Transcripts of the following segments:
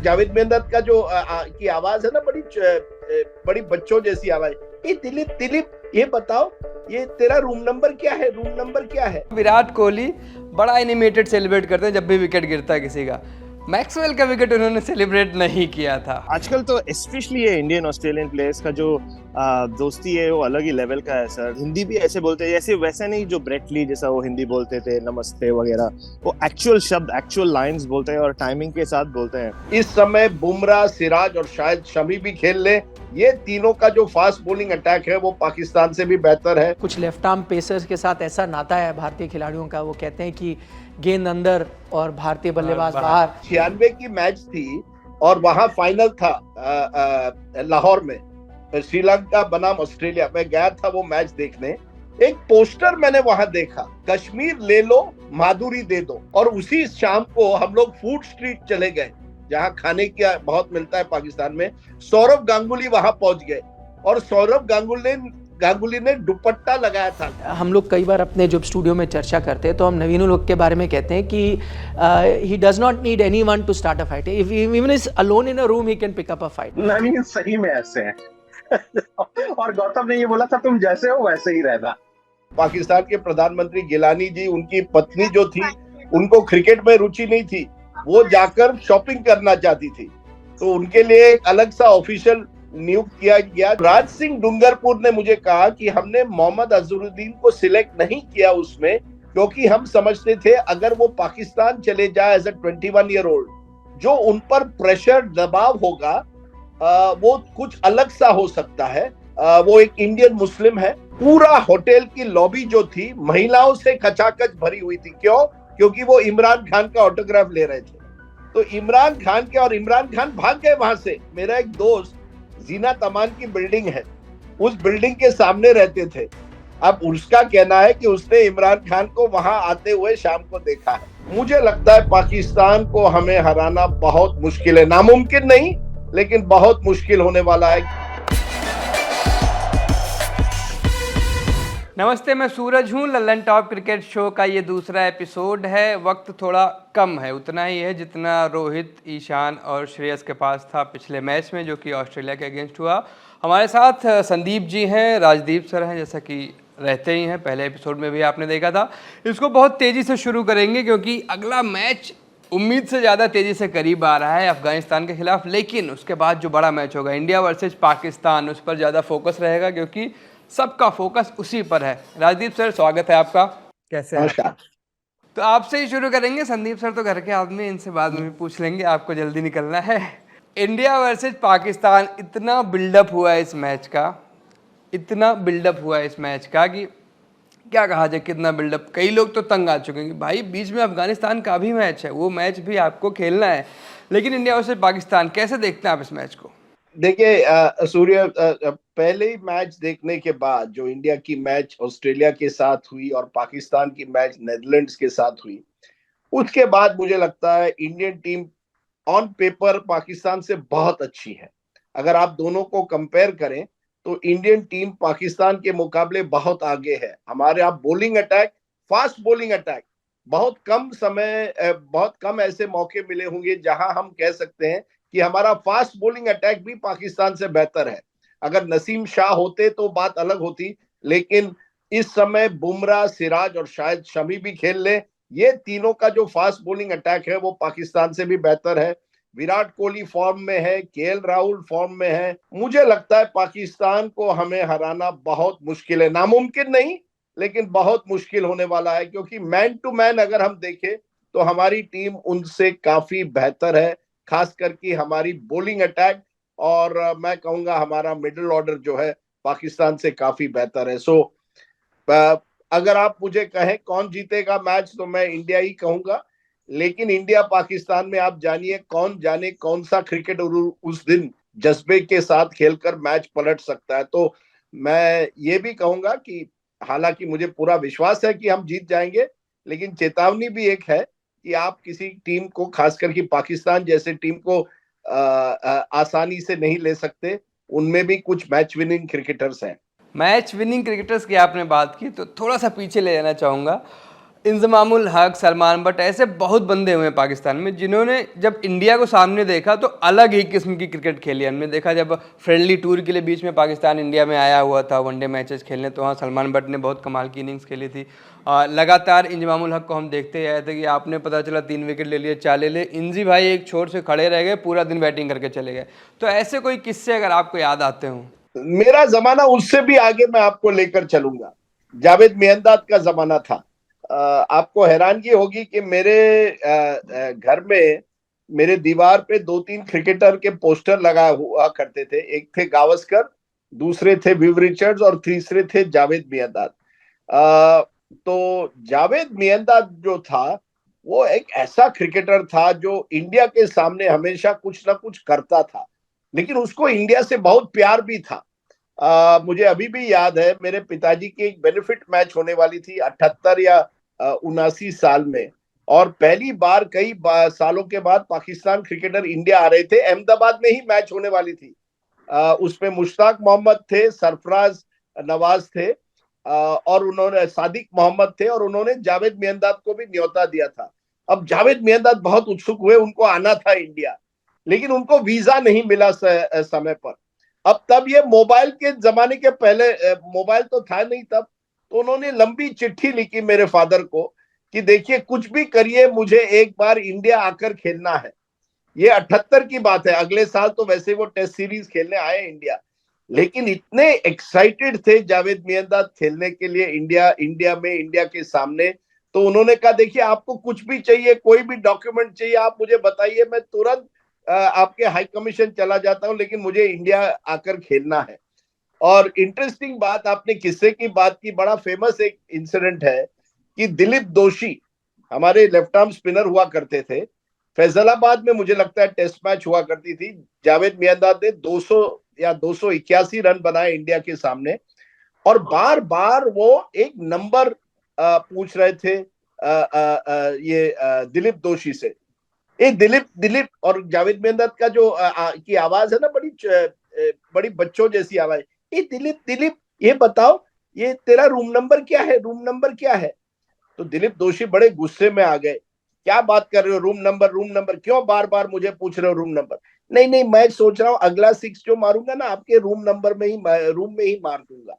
जावेद मेहनत का जो की आवाज है ना, बड़ी बच्चों जैसी आवाज। ये दिलीप दिलीप, ये बताओ, ये तेरा रूम नंबर क्या है, रूम नंबर क्या है। विराट कोहली बड़ा एनिमेटेड सेलिब्रेट करते हैं जब भी विकेट गिरता है किसी का। मैक्सवेल का विकेट उन्होंने सेलिब्रेट नहीं किया था। आजकल तो स्पेशली ये इंडियन ऑस्ट्रेलियन प्लेयर्स का जो दोस्ती है वो अलग ही लेवल का है सर। हिंदी भी ऐसे बोलते हैं जैसे, वैसे नहीं जो ब्रेटली जैसा वो हिंदी बोलते थे, नमस्ते वगैरह, वो एक्चुअल शब्द, एक्चुअल लाइंस बोलते हैं और टाइमिंग के साथ बोलते हैं। इस समय बुमराह, सिराज और शायद शमी भी खेल ले। ये तीनों का जो फास्ट बॉलिंग अटैक है वो पाकिस्तान से भी बेहतर है। कुछ लेफ्ट आर्म पेसर्स के साथ ऐसा नाता है भारतीय खिलाड़ियों का, वो कहते हैं कि गेंद अंदर और भारतीय बल्लेबाज बाहर। 96 की मैच थी और वहां फाइनल था लाहौर में, श्रीलंका बनाम ऑस्ट्रेलिया। मैं गया था वो मैच देखने। एक पोस्टर मैंने वहां देखा, कश्मीर ले लो, माधुरी दे दो। और उसी शाम को हम लोग फूड स्ट्रीट चले गए, जहां खाने का बहुत मिलता है पाकिस्तान में। सौरव गांगुली वहां पहुंच गए और सौरव गांगुली ने दुपट्टा लगाया था। हम लोग कई बार अपने जब स्टूडियो में चर्चा करते हैं तो हम नवीन उल हक के बारे में कहते हैं कि he does not need anyone to start a fight, if even is alone in a room he can pick up a fight. Naveen सही में ऐसे है। और गौतम ने ये बोला था, तुम जैसे हो वैसे ही रहना। पाकिस्तान के प्रधानमंत्री गिलानी जी, उनकी पत्नी जो थी, उनको क्रिकेट में रुचि नहीं थी, वो जाकर शॉपिंग करना चाहती थी, तो उनके लिए एक अलग सा ऑफिशियल नियुक्त किया गया। राज सिंह डूंगरपुर ने मुझे कहा कि हमने मोहम्मद अजहरुद्दीन को सिलेक्ट नहीं किया उसमें, क्योंकि हम समझते थे अगर वो पाकिस्तान चले जाए एज ए 21 ईयर ओल्ड, जो उन पर प्रेशर दबाव होगा वो कुछ अलग सा हो सकता है। वो एक इंडियन मुस्लिम है। पूरा होटल की लॉबी जो थी महिलाओं से खचाखच भरी हुई थी। क्यों? क्योंकि वो इमरान खान का ऑटोग्राफ ले रहे थे। तो इमरान खान भाग गए वहां से। मेरा एक दोस्त, जीना तमान की बिल्डिंग है, उस बिल्डिंग के सामने रहते थे। अब उसका कहना है कि उसने इमरान खान को वहां आते हुए शाम को देखा है। मुझे लगता है पाकिस्तान को हमें हराना बहुत मुश्किल है, नामुमकिन नहीं लेकिन बहुत मुश्किल होने वाला है। नमस्ते, मैं सूरज हूँ। लल्लन टॉप क्रिकेट शो का ये दूसरा एपिसोड है। वक्त थोड़ा कम है, उतना ही है जितना रोहित, ईशान और श्रेयस के पास था पिछले मैच में जो कि ऑस्ट्रेलिया के अगेंस्ट हुआ। हमारे साथ संदीप जी हैं, राजदीप सर हैं, जैसा कि रहते ही हैं, पहले एपिसोड में भी आपने देखा था। इसको बहुत तेज़ी से शुरू करेंगे क्योंकि अगला मैच उम्मीद से ज़्यादा तेज़ी से करीब आ रहा है अफगानिस्तान के खिलाफ। लेकिन उसके बाद जो बड़ा मैच होगा इंडिया वर्सेज पाकिस्तान, उस पर ज़्यादा फोकस रहेगा क्योंकि सबका फोकस उसी पर है। राजदीप सर, स्वागत है आपका। कैसे हैं? तो आपसे ही शुरू करेंगे। संदीप सर तो घर के आदमी, इनसे बाद में भी पूछ लेंगे, आपको जल्दी निकलना है। इंडिया वर्सेज पाकिस्तान, इतना बिल्डअप हुआ है इस मैच का, इतना बिल्डअप हुआ है इस मैच का कि क्या कहा जाए, कितना बिल्डअप। कई लोग तो तंग आ चुके हैं कि भाई बीच में अफगानिस्तान का भी मैच है, वो मैच भी आपको खेलना है। लेकिन इंडिया वर्सेज पाकिस्तान, कैसे देखते हैं आप इस मैच को? देखिए सूर्य, पहले ही मैच देखने के बाद जो इंडिया की मैच ऑस्ट्रेलिया के साथ हुई और पाकिस्तान की मैच नेदरलैंड्स के साथ हुई, उसके बाद मुझे लगता है Indian team on paper Pakistan से बहुत अच्छी है। अगर आप दोनों को कंपेयर करें तो इंडियन टीम पाकिस्तान के मुकाबले बहुत आगे है। हमारे आप bowling attack, fast bowling attack, बहुत कम ऐसे मौके मिले होंगे जहां हम कह सकते हैं कि हमारा फास्ट बॉलिंग अटैक भी पाकिस्तान से बेहतर है। अगर नसीम शाह होते तो बात अलग होती, लेकिन इस समय बुमराह, सिराज और शायद शमी भी खेल ले। ये तीनों का जो फास्ट बॉलिंग अटैक है वो पाकिस्तान से भी बेहतर है। विराट कोहली फॉर्म में है, केएल राहुल फॉर्म में है। मुझे लगता है पाकिस्तान को हमें हराना बहुत मुश्किल है, नामुमकिन नहीं लेकिन बहुत मुश्किल होने वाला है, क्योंकि मैन टू मैन अगर हम देखें तो हमारी टीम उनसे काफी बेहतर है, खास करके हमारी बॉलिंग अटैक। और मैं कहूंगा हमारा मिडिल ऑर्डर जो है पाकिस्तान से काफी बेहतर है। सो अगर आप मुझे कहें कौन जीतेगा मैच तो मैं इंडिया ही कहूंगा। लेकिन इंडिया पाकिस्तान में आप जानिए, कौन जाने कौन सा क्रिकेट उस दिन जज्बे के साथ खेलकर मैच पलट सकता है। तो मैं ये भी कहूंगा कि हालांकि मुझे पूरा विश्वास है कि हम जीत जाएंगे, लेकिन चेतावनी भी एक है कि आप किसी टीम को, खास करके पाकिस्तान जैसे टीम को आसानी से नहीं ले सकते। उनमें भी कुछ मैच विनिंग क्रिकेटर्स हैं। मैच विनिंग क्रिकेटर्स की आपने बात की तो थोड़ा सा पीछे ले जाना चाहूँगा। इंजमामुल हक, सलमान बट ऐसे बहुत बंदे हुए हैं पाकिस्तान में जिन्होंने जब इंडिया को सामने देखा तो अलग ही किस्म की क्रिकेट खेली। हमने देखा जब फ्रेंडली टूर के लिए बीच में पाकिस्तान इंडिया में आया हुआ था वनडे मैचेस खेलने, तो वहाँ सलमान बट ने बहुत कमाल की इनिंग्स खेली थी। लगातार इंजमामुल हक को हम देखते आए थे कि आपने पता चला 3 विकेट ले लिए, 4 ले लिए, इंजी भाई एक छोर से खड़े रह गए, पूरा दिन बैटिंग करके चले गए। तो ऐसे कोई किस्से अगर आपको याद आते हों? मेरा जमाना उससे भी आगे मैं आपको लेकर चलूंगा। जावेद मियांदाद का जमाना था। आपको हैरानगी होगी कि मेरे घर में मेरे दीवार पे 2-3 क्रिकेटर के पोस्टर लगा हुआ करते थे। एक थे गावस्कर, दूसरे थे विव रिचर्ड्स और तीसरे थे जावेद मियांदाद। तो जावेद मियांदाद जो था वो एक ऐसा क्रिकेटर था जो इंडिया के सामने हमेशा कुछ ना कुछ करता था, लेकिन उसको इंडिया से बहुत प्यार भी था। मुझे अभी भी याद है, मेरे पिताजी की एक बेनिफिट मैच होने वाली थी 78 या 79 साल में, और पहली बार कई सालों के बाद पाकिस्तान क्रिकेटर इंडिया आ रहे थे। अहमदाबाद में ही मैच होने वाली थी। उसमें मुश्ताक मोहम्मद थे, सरफराज नवाज थे, और उन्होंने सादिक मोहम्मद थे, और उन्होंने जावेद मियांदाद को भी न्योता दिया था। अब जावेद मियांदाद बहुत उत्सुक हुए, उनको आना था इंडिया, लेकिन उनको वीजा नहीं मिला समय पर। अब तब ये मोबाइल के जमाने के पहले, मोबाइल तो था नहीं तब, तो उन्होंने लंबी चिट्ठी लिखी मेरे फादर को कि देखिए कुछ भी करिए, मुझे एक बार इंडिया आकर खेलना है। ये 78 की बात है। अगले साल तो वैसे वो टेस्ट सीरीज खेलने आए इंडिया, लेकिन इतने एक्साइटेड थे जावेद मियांदाद खेलने के लिए इंडिया में, इंडिया के सामने। तो उन्होंने कहा देखिए आपको कुछ भी चाहिए, कोई भी डॉक्यूमेंट चाहिए, आप मुझे बताइए, मैं तुरंत आपके हाई कमीशन चला जाता हूं, लेकिन मुझे इंडिया आकर खेलना है। और इंटरेस्टिंग बात, आपने किस्से की बात की, बड़ा फेमस एक इंसिडेंट है कि दिलीप दोषी हमारे लेफ्ट आर्म स्पिनर हुआ करते थे। फैजलाबाद में मुझे लगता है टेस्ट मैच हुआ करती थी। जावेद मियांदाद ने 200 या 281 रन बनाए इंडिया के सामने, और बार बार वो एक नंबर पूछ रहे थे ये दिलीप दोषी से। दिलीप दिलीप और जावेद मियांदाद का जो की आवाज है ना, बड़ी बच्चों जैसी आवाज। दिलीप दिलीप, ये बताओ ये तेरा रूम नंबर क्या है, रूम नंबर क्या है? तो दिलीप दोषी बड़े गुस्से में आ गए, क्या बात कर रहे हो, रूम नंबर क्यों बार बार मुझे पूछ रहे हो रूम नंबर? नहीं नहीं, मैं सोच रहा हूँ अगला 6 जो मारूंगा ना, आपके रूम में ही मार दूंगा।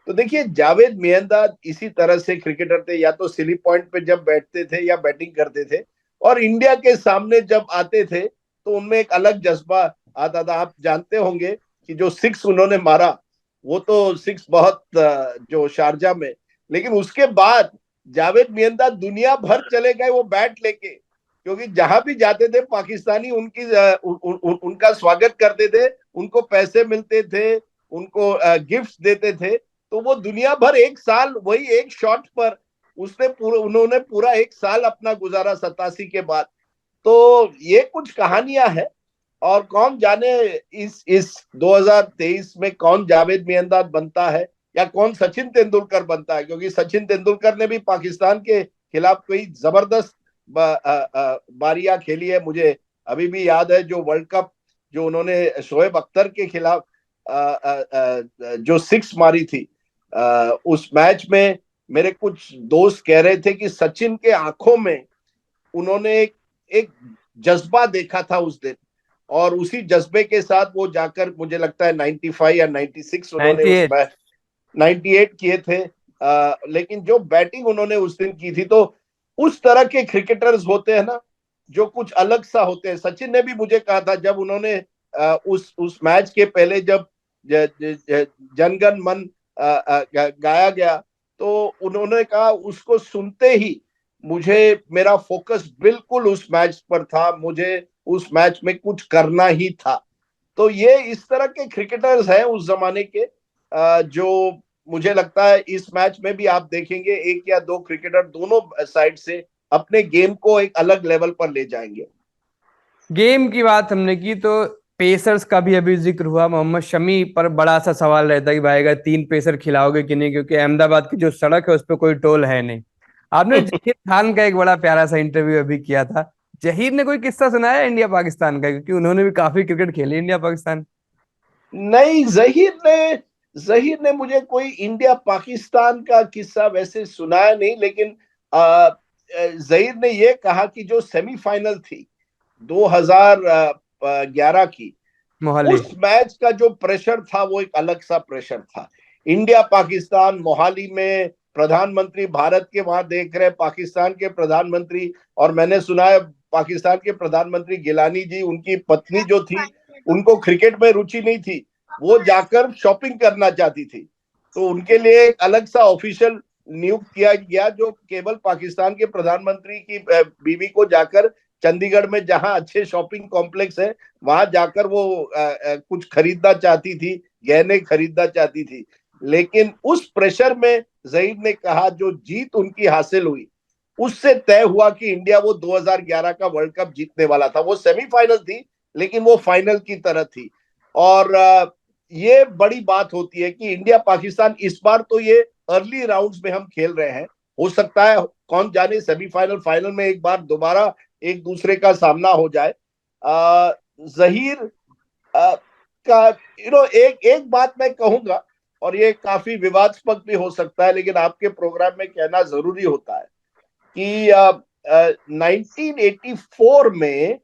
तो देखिए जावेद मियांदाद इसी तरह से क्रिकेटर थे, या तो सिली पॉइंट पे जब बैठते थे या बैटिंग करते थे, और इंडिया के सामने जब आते थे तो उनमें एक अलग जज्बा आता था। आप जानते होंगे कि जो 6 उन्होंने मारा, वो तो 6 बहुत जो शारजा में, लेकिन उसके बाद जावेद मियांदाद दुनिया भर चले गए वो बैट लेके, क्योंकि जहां भी जाते थे पाकिस्तानी उनका स्वागत करते थे, उनको पैसे मिलते थे, उनको गिफ्ट्स देते थे। तो वो दुनिया भर एक साल वही एक शॉट पर उन्होंने पूरा एक साल अपना गुजारा 87 के बाद। तो ये कुछ कहानियां हैं, और कौन जाने इस 2023 में कौन जावेद मियांदाद बनता है या कौन सचिन तेंदुलकर बनता है, क्योंकि सचिन तेंदुलकर ने भी पाकिस्तान के खिलाफ कई जबरदस्त बारियां खेली है। मुझे अभी भी याद है जो वर्ल्ड कप जो उन्होंने शोएब अख्तर के खिलाफ जो 6 मारी थी, उस मैच में मेरे कुछ दोस्त कह रहे थे कि सचिन के आंखों में उन्होंने एक जज्बा देखा था उस दिन, और उसी जज्बे के साथ वो जाकर मुझे लगता है 95 या 96 उन्होंने 98 उस मैच 98 किए थे। लेकिन जो बैटिंग उन्होंने उस दिन की थी, तो उस तरह के क्रिकेटर्स होते हैं ना जो कुछ अलग सा होते हैं। सचिन ने भी मुझे कहा था जब उन्होंने उस मैच के पहले जब जनगण मन गाया गया, तो उन्होंने कहा उसको सुनते ही मुझे मेरा फोकस बिल्कुल उस मैच पर था, मुझे उस मैच में कुछ करना ही था। तो ये इस तरह के क्रिकेटर्स हैं उस जमाने के, जो मुझे लगता है इस मैच में भी आप देखेंगे 1 या 2 क्रिकेटर दोनों साइड से अपने गेम को एक अलग लेवल पर ले जाएंगे। गेम की बात हमने की तो पेसर्स का भी अभी जिक्र हुआ। मोहम्मद शमी पर बड़ा सा सवाल रहता है कि भाई अगर 3 पेसर खिलाओगे कि नहीं, क्योंकि अहमदाबाद की जो सड़क है उस पर कोई टोल है नहीं। आपने जहीर खान का एक बड़ा प्यारा सा इंटरव्यू अभी किया था, जहीर ने कोई किस्सा सुनाया इंडिया पाकिस्तान का, क्योंकि उन्होंने भी काफी क्रिकेट खेली इंडिया पाकिस्तान। नहीं, जहीर ने मुझे कोई इंडिया पाकिस्तान का किस्सा वैसे सुनाया नहीं, लेकिन जहीर ने ये कहा कि जो सेमीफाइनल थी 2011 की, मोहाली। उस मैच का जो प्रेशर था वो एक अलग सा प्रेशर था। इंडिया पाकिस्तान मोहाली में, प्रधानमंत्री भारत के वहां देख रहे, पाकिस्तान के प्रधानमंत्री, और मैंने सुना है पाकिस्तान के प्रधानमंत्री गिलानी जी, उनकी पत्नी जो थी उनको क्रिकेट में रुचि नहीं थी, वो जाकर शॉपिंग करना चाहती थी। तो उनके लिए एक अलग सा ऑफिशियल नियुक्त किया गया जो केवल पाकिस्तान के प्रधानमंत्री की बीवी को जाकर चंडीगढ़ में जहां अच्छे शॉपिंग कॉम्प्लेक्स है वहां जाकर वो कुछ खरीदना चाहती थी, गहने खरीदना चाहती थी। लेकिन उस प्रेशर में जहीर ने कहा जो जीत उनकी हासिल हुई उससे तय हुआ कि इंडिया वो 2011 का वर्ल्ड कप जीतने वाला था। वो सेमीफाइनल थी लेकिन वो फाइनल की तरह थी। और ये बड़ी बात होती है कि इंडिया पाकिस्तान इस बार तो ये अर्ली राउंड्स में हम खेल रहे हैं, हो सकता है कौन जाने सेमीफाइनल फाइनल में एक बार दोबारा एक दूसरे का सामना हो जाए। जहीर का एक एक बात मैं कहूंगा, और ये काफी विवादास्पद भी हो सकता है लेकिन आपके प्रोग्राम में कहना जरूरी होता है कि 1984 में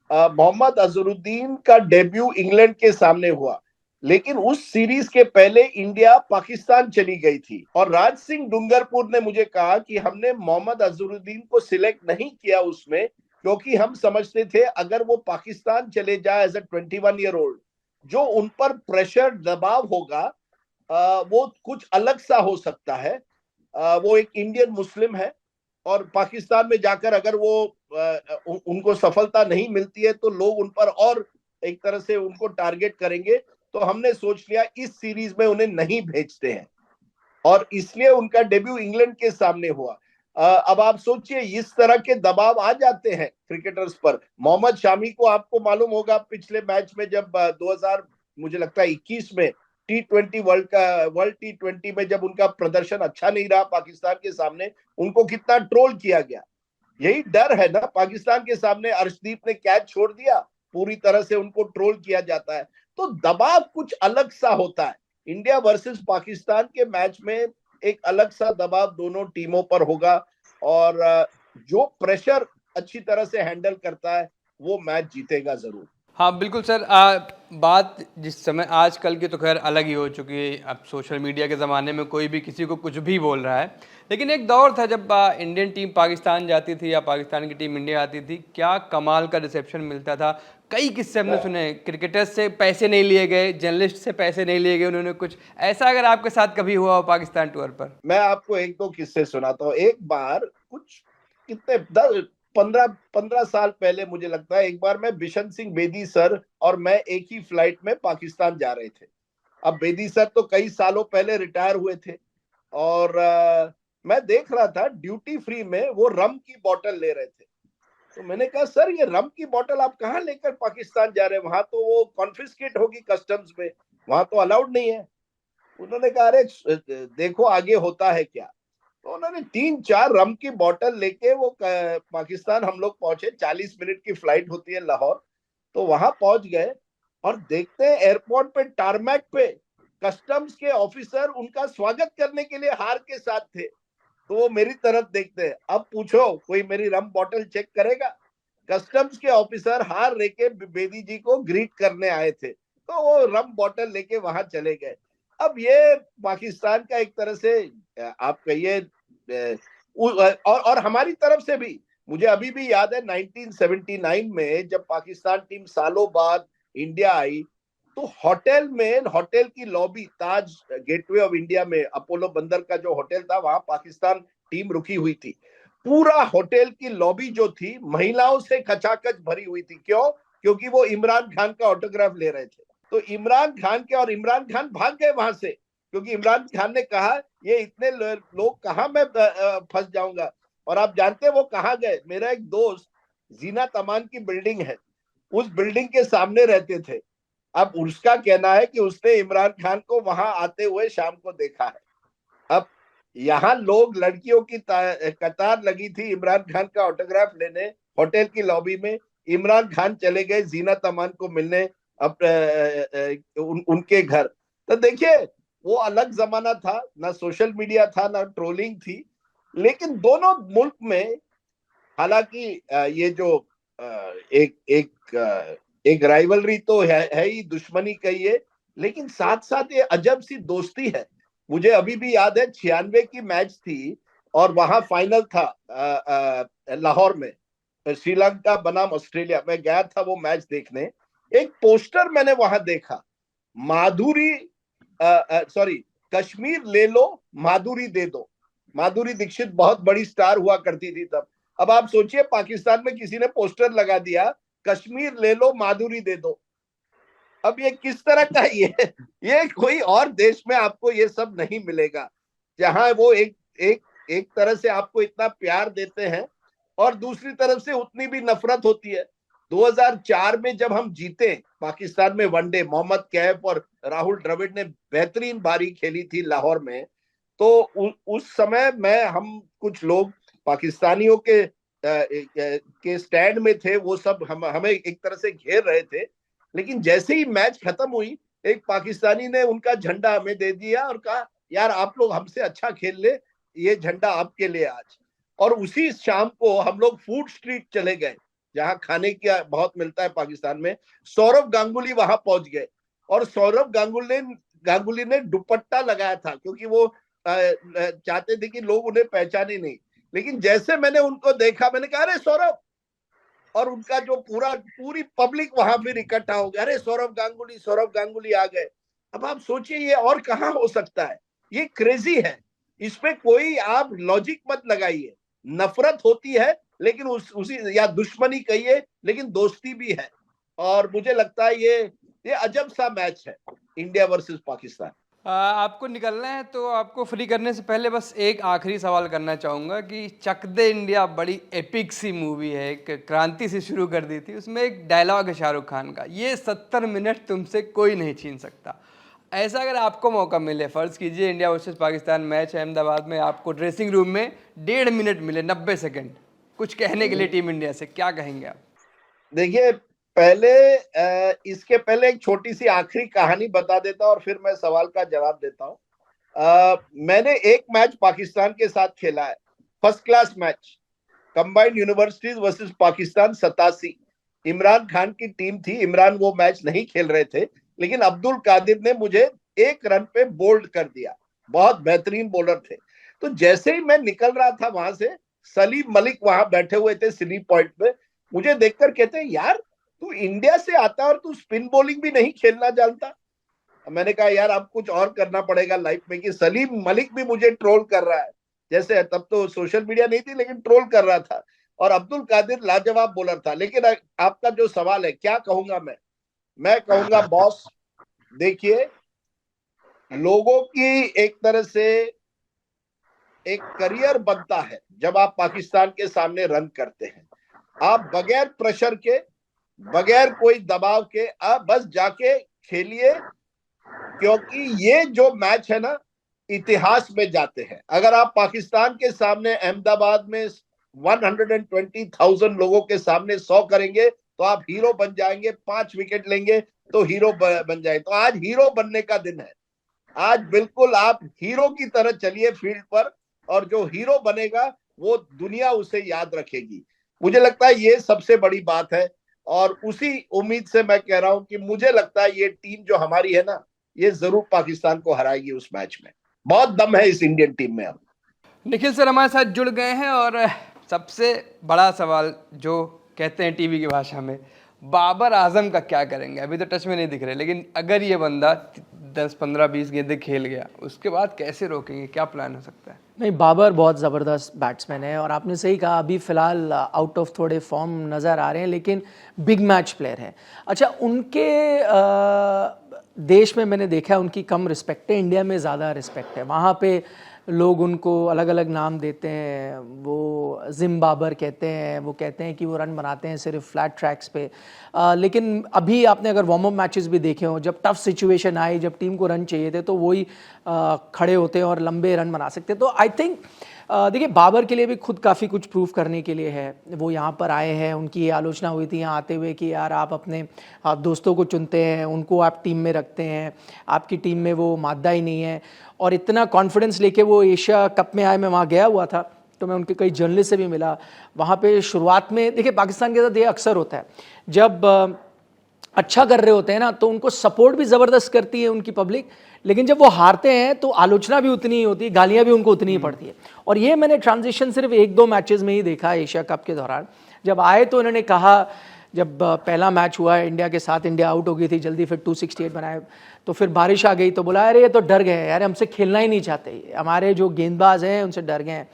मोहम्मद अजहरुद्दीन का डेब्यू इंग्लैंड के सामने हुआ, लेकिन उस सीरीज के पहले इंडिया पाकिस्तान चली गई थी। और राज सिंह डूंगरपुर ने मुझे कहा कि हमने मोहम्मद अजहरुद्दीन को सिलेक्ट नहीं किया उसमें क्योंकि हम समझते थे अगर वो पाकिस्तान चले जाए एज ए 21 ईयर ओल्ड, जो उन पर प्रेशर दबाव होगा वो कुछ अलग सा हो सकता है। वो एक इंडियन मुस्लिम है और पाकिस्तान में जाकर अगर वो उनको सफलता नहीं मिलती है तो लोग उन पर और एक तरह से उनको टारगेट करेंगे। तो हमने सोच लिया इस सीरीज में उन्हें नहीं भेजते हैं और इसलिए उनका डेब्यू इंग्लैंड के सामने हुआ। अब आप सोचिए इस तरह के दबाव आ जाते हैं क्रिकेटर्स पर। मोहम्मद शामी को आपको मालूम होगा पिछले मैच में जब 2000 मुझे लगता है 21 में T20 वर्ल्ड T20 में जब उनका प्रदर्शन अच्छा नहीं रहा पाकिस्तान के सामने, उनको कितना ट्रोल किया गया। यही डर है ना, पाकिस्तान के सामने अर्शदीप ने कैच छोड़ दिया, पूरी तरह से उनको ट्रोल किया जाता है। तो दबाव कुछ अलग सा होता है। इंडिया वर्सेस पाकिस्तान के मैच में एक अलग सा दबाव दोनों टीमों पर होगा और जो प्रेशर अच्छी तरह से हैंडल करता है वो मैच जीतेगा जरूर। हाँ बिल्कुल सर। बात जिस समय आजकल की तो खैर अलग ही हो चुकी है, अब सोशल मीडिया के ज़माने में कोई भी किसी को कुछ भी बोल रहा है, लेकिन एक दौर था जब इंडियन टीम पाकिस्तान जाती थी या पाकिस्तान की टीम इंडिया आती थी, क्या कमाल का रिसेप्शन मिलता था। कई किस्से हमने सुने, क्रिकेटर्स से पैसे नहीं लिए गए, जर्नलिस्ट से पैसे नहीं लिए गए उन्होंने कुछ, ऐसा अगर आपके साथ कभी हुआ हो पाकिस्तान टूर पर? मैं आपको एक दो किस्से सुनाता हूँ। एक बार कुछ कितने 15 साल पहले मुझे लगता है, एक बार मैं बिशन सिंह बेदी सर और मैं एक ही फ्लाइट में पाकिस्तान जा रहे थे। अब बेदी सर तो कई सालों पहले रिटायर हुए थे और मैं देख रहा था ड्यूटी फ्री में वो रम की बोतल ले रहे थे। तो मैंने कहा सर ये रम की बोतल आप कहाँ लेकर पाकिस्तान जा रहे हैं, वहां तो वो कॉन्फिस्केट होगी कस्टम्स में, वहां तो अलाउड नहीं है। उन्होंने कहा अरे देखो आगे होता है क्या। तो उन्होंने 3-4 रम की बोतल लेके वो पाकिस्तान हम लोग पहुंचे, 40 मिनट की फ्लाइट होती है लाहौर। तो वहां पहुंच गए और देखते हैं एयरपोर्ट पे टारमैक पे कस्टम्स के ऑफिसर उनका स्वागत करने के लिए हार के साथ थे। तो वो मेरी तरफ देखते हैं, अब पूछो कोई मेरी रम बोतल चेक करेगा। कस्टम्स के ऑफिसर हार लेके बेदी जी को ग्रीट करने आए थे, तो वो रम बोतल लेके वहां चले गए। अब ये पाकिस्तान का एक तरह से आप कहिए और हमारी तरफ से भी, मुझे अभी भी याद है 1979 में जब पाकिस्तान टीम सालों बाद इंडिया आई, तो होटल की lobby, Taj gateway of India में अपोलो बंदर का जो होटल था वहां पाकिस्तान टीम रुकी हुई थी। पूरा होटल की लॉबी जो थी महिलाओं से खचाखच भरी हुई थी। क्यों? क्योंकि वो इमरान खान का ऑटोग्राफ ले रहे थे। तो इमरान खान भाग गए वहां से क्योंकि इमरान खान ने कहा ये इतने लोग कहां मैं फंस जाऊंगा। और आप जानते हैं वो कहां गए? मेरा एक दोस्त जीना तमान की बिल्डिंग है, उस बिल्डिंग के सामने रहते थे। अब उसका कहना है कि उसने इमरान खान को वहां आते हुए शाम को देखा है। अब यहाँ लोग, लड़कियों की कतार लगी थी इमरान खान का ऑटोग्राफ लेने होटल की लॉबी में। इमरान खान चले गए जीना तमान को मिलने उनके घर। तो देखिए वो अलग जमाना था, ना सोशल मीडिया था, ना ट्रोलिंग थी, लेकिन दोनों मुल्क में हालांकि ये जो एक एक एक राइवलरी तो है ही, दुश्मनी कहिए, लेकिन साथ साथ ये अजब सी दोस्ती है। मुझे अभी भी याद है 96 की मैच थी और वहां फाइनल था लाहौर में, श्रीलंका बनाम ऑस्ट्रेलिया। मैं गया था वो मैच देखने। एक पोस्टर मैंने वहां देखा, माधुरी सॉरी, कश्मीर ले लो माधुरी दे दो। माधुरी दीक्षित बहुत बड़ी स्टार हुआ करती थी तब। अब आप सोचिए पाकिस्तान में किसी ने पोस्टर लगा दिया, कश्मीर ले लो माधुरी दे दो। अब ये किस तरह का ये कोई और देश में आपको ये सब नहीं मिलेगा, जहां वो एक तरह से आपको इतना प्यार देते हैं और दूसरी तरफ से उतनी भी नफरत होती है। 2004 में जब हम जीते पाकिस्तान में वनडे, मोहम्मद कैफ और राहुल द्रविड़ ने बेहतरीन पारी खेली थी लाहौर में, तो उस समय हम कुछ लोग पाकिस्तानियों के स्टैंड में थे। वो सब हमें एक तरह से घेर रहे थे, लेकिन जैसे ही मैच खत्म हुई, एक पाकिस्तानी ने उनका झंडा हमें दे दिया और कहा यार आप लोग हमसे अच्छा खेल ले, ये झंडा आपके लिए आज। और उसी शाम को हम लोग फूड स्ट्रीट चले गए, जहां खाने का बहुत मिलता है पाकिस्तान में। सौरव गांगुली वहां पहुंच गए और सौरव गांगुली ने दुपट्टा लगाया था, क्योंकि वो चाहते थे कि लोग उन्हें पहचाने नहीं। लेकिन जैसे मैंने उनको देखा, मैंने कहा अरे सौरव, और उनका जो पूरी पब्लिक वहां फिर इकट्ठा हो गया, अरे सौरव गांगुली आ गए। अब आप सोचिए ये और कहां हो सकता है, ये क्रेजी है। इसमें कोई आप लॉजिक मत लगाइए। नफरत होती है लेकिन उसी या दुश्मनी कहिए, लेकिन दोस्ती भी है। और मुझे लगता है ये अजब सा मैच है, इंडिया वर्सेस पाकिस्तान। आपको निकलना है तो आपको फ्री करने से पहले बस एक आखिरी सवाल करना चाहूँगा कि चक दे इंडिया बड़ी एपिक सी मूवी है, एक क्रांति से शुरू कर दी थी। उसमें एक डायलॉग है शाहरुख खान का, ये 70 मिनट तुमसे कोई नहीं छीन सकता। ऐसा अगर आपको मौका मिले, फ़र्ज़ कीजिए इंडिया वर्सेस पाकिस्तान मैच है अहमदाबाद में, आपको ड्रेसिंग रूम में 1.5 मिनट मिले, 90 सेकेंड कुछ कहने के लिए टीम इंडिया से, क्या कहेंगे आप? देखिए, इसके पहले एक छोटी सी आखिरी कहानी बता देता और फिर मैं सवाल का जवाब देता हूं। मैंने एक मैच पाकिस्तान के साथ खेला है, first class match, combined universities versus Pakistan 87। Imran Khan की टीम थी, इमरान वो मैच नहीं खेल रहे थे, लेकिन अब्दुल कादिर ने मुझे 1 रन पे बोल्ड कर दिया। बहुत बेहतरीन बॉलर थे। तो जैसे ही मैं निकल रहा था वहां से, सलीम मलिक वहां बैठे हुए थे स्लीप पॉइंट पे, मुझे देखकर कहते हैं यार तू इंडिया से आता और तू स्पिन बॉलिंग भी नहीं खेलना जानता। मैंने कहा यार अब कुछ और करना पड़ेगा लाइफ में, कि सलीम मलिक भी मुझे ट्रोल कर रहा है। जैसे तब तो सोशल मीडिया नहीं थी, लेकिन ट्रोल कर रहा था। और अब्दुल कादिर लाजवाब बॉलर था। लेकिन आपका जो सवाल है, क्या कहूंगा मैं कहूंगा बॉस, देखिए लोगों की एक तरह से एक करियर बनता है जब आप पाकिस्तान के सामने रन करते हैं। आप बगैर प्रेशर के, बगैर कोई दबाव के आप बस जाके खेलिए, क्योंकि ये जो मैच है ना, इतिहास में जाते हैं। अगर आप पाकिस्तान के सामने अहमदाबाद में 120,000 लोगों के सामने 100 करेंगे तो आप हीरो बन जाएंगे, 5 विकेट लेंगे तो हीरो बन जाए। तो आज हीरो बनने का दिन है। आज बिल्कुल आप हीरो की तरह चलिए फील्ड पर, और जो हीरो बनेगा वो दुनिया उसे याद रखेगी। मुझे लगता है ये सबसे बड़ी बात है, और उसी उम्मीद से मैं कह रहा हूं कि मुझे लगता है ये टीम जो हमारी है ना, ये जरूर पाकिस्तान को हराएगी उस मैच में। बहुत दम है इस इंडियन टीम में। अब निखिल सर हमारे साथ जुड़ गए हैं, और सबसे बड़ा सवाल जो कहते हैं टीवी की भाषा में, बाबर आजम का क्या करेंगे? अभी तो टच में नहीं दिख रहे, लेकिन अगर ये बंदा 10, 15, 20 गेंदें खेल गया, उसके बाद कैसे रोकेंगे? क्या प्लान हो सकता है? नहीं, बाबर बहुत ज़बरदस्त बैट्समैन है, और आपने सही कहा, अभी फ़िलहाल आउट ऑफ थोड़े फॉर्म नज़र आ रहे हैं, लेकिन बिग मैच प्लेयर है। अच्छा, उनके देश में मैंने देखा है उनकी कम रिस्पेक्ट है, इंडिया में ज़्यादा रिस्पेक्ट है। वहाँ पे लोग उनको अलग अलग नाम देते हैं, वो जिम बाबर कहते हैं, वो कहते हैं कि वो रन बनाते हैं सिर्फ फ्लैट ट्रैक्स पे। लेकिन अभी आपने अगर वार्म अप मैचेस भी देखे हों, जब टफ सिचुएशन आई, जब टीम को रन चाहिए थे, तो वही खड़े होते हैं और लंबे रन बना सकते हैं। तो आई थिंक देखिए, बाबर के लिए भी खुद काफ़ी कुछ प्रूव करने के लिए है। वो यहाँ पर आए हैं, उनकी ये आलोचना हुई थी यहाँ आते हुए कि यार आप अपने दोस्तों को चुनते हैं, उनको आप टीम में रखते हैं, आपकी टीम में वो मादा ही नहीं है। और इतना कॉन्फिडेंस लेके वो एशिया कप में आए, मैं वहाँ गया हुआ था, तो मैं उनके कई जर्नलिस्ट से भी मिला। वहाँ पे शुरुआत में देखिए पाकिस्तान के साथ ये अक्सर होता है, जब अच्छा कर रहे होते हैं ना तो उनको सपोर्ट भी ज़बरदस्त करती है उनकी पब्लिक, लेकिन जब वो हारते हैं तो आलोचना भी उतनी ही होती है, गालियाँ भी उनको उतनी ही पड़ती है। और ये मैंने ट्रांजिशन सिर्फ 1-2 मैचेस में ही देखा एशिया कप के दौरान। जब आए तो उन्होंने कहा, जब पहला मैच हुआ इंडिया के साथ, इंडिया आउट हो गई थी जल्दी, फिर 268 बनाए, तो फिर बारिश आ गई तो बोला अरे ये तो डर गए यार, हमसे खेलना ही नहीं चाहते, हमारे जो गेंदबाज हैं उनसे डर गए हैं।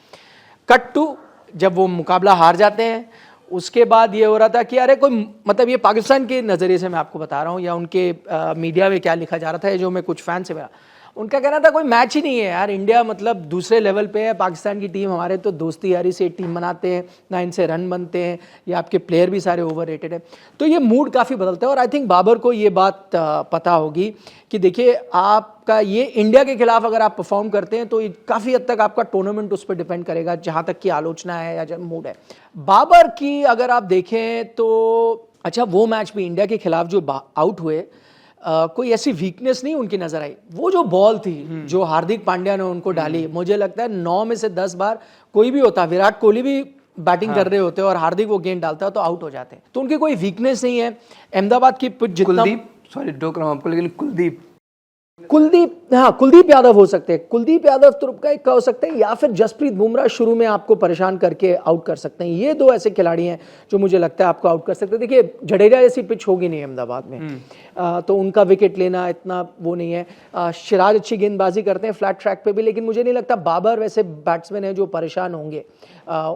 कट टू जब वो मुकाबला हार जाते हैं, उसके बाद ये हो रहा था कि अरे कोई, मतलब ये पाकिस्तान के नज़रिए से मैं आपको बता रहा हूँ, या उनके मीडिया में क्या लिखा जा रहा था, जो मैं कुछ फैन से मिला, उनका कहना था कोई मैच ही नहीं है यार, इंडिया मतलब दूसरे लेवल पे है, पाकिस्तान की टीम, हमारे तो दोस्ती यारी से टीम बनाते हैं ना, इनसे रन बनते हैं, या आपके प्लेयर भी सारे ओवररेटेड है। तो ये मूड काफ़ी बदलता है। और आई थिंक बाबर को ये बात पता होगी कि देखिए आपका ये इंडिया के खिलाफ अगर आप परफॉर्म करते हैं तो काफ़ी हद तक आपका टूर्नामेंट उस पर डिपेंड करेगा, जहाँ तक की आलोचना है या जब मूड है। बाबर की अगर आप देखें तो अच्छा, वो मैच भी इंडिया के खिलाफ जो आउट हुए, कोई ऐसी वीकनेस नहीं उनकी नजर आई। वो जो बॉल थी जो हार्दिक पांड्या ने उनको डाली, मुझे लगता है 9 में से 10 बार कोई भी होता, विराट कोहली भी बैटिंग कर रहे होते और हार्दिक वो गेंद डालता तो आउट हो जाते। तो उनकी कोई वीकनेस नहीं है। अहमदाबाद की पिच जितना, सॉरी टोक रहा हूं आपको, लेकिन कुलदीप यादव हो सकते हैं, कुलदीप यादव तुर्क का एक हो सकते हैं, या फिर जसप्रीत बुमराह शुरू में आपको परेशान करके आउट कर सकते हैं। ये 2 ऐसे खिलाड़ी हैं जो मुझे लगता है आपको आउट कर सकते हैं। देखिए जडेजा जैसी पिच होगी नहीं अहमदाबाद में, तो उनका विकेट लेना इतना वो नहीं है। सिराज अच्छी गेंदबाजी करते हैं फ्लैट ट्रैक पे भी, लेकिन मुझे नहीं लगता बाबर वैसे बैट्समैन है जो परेशान होंगे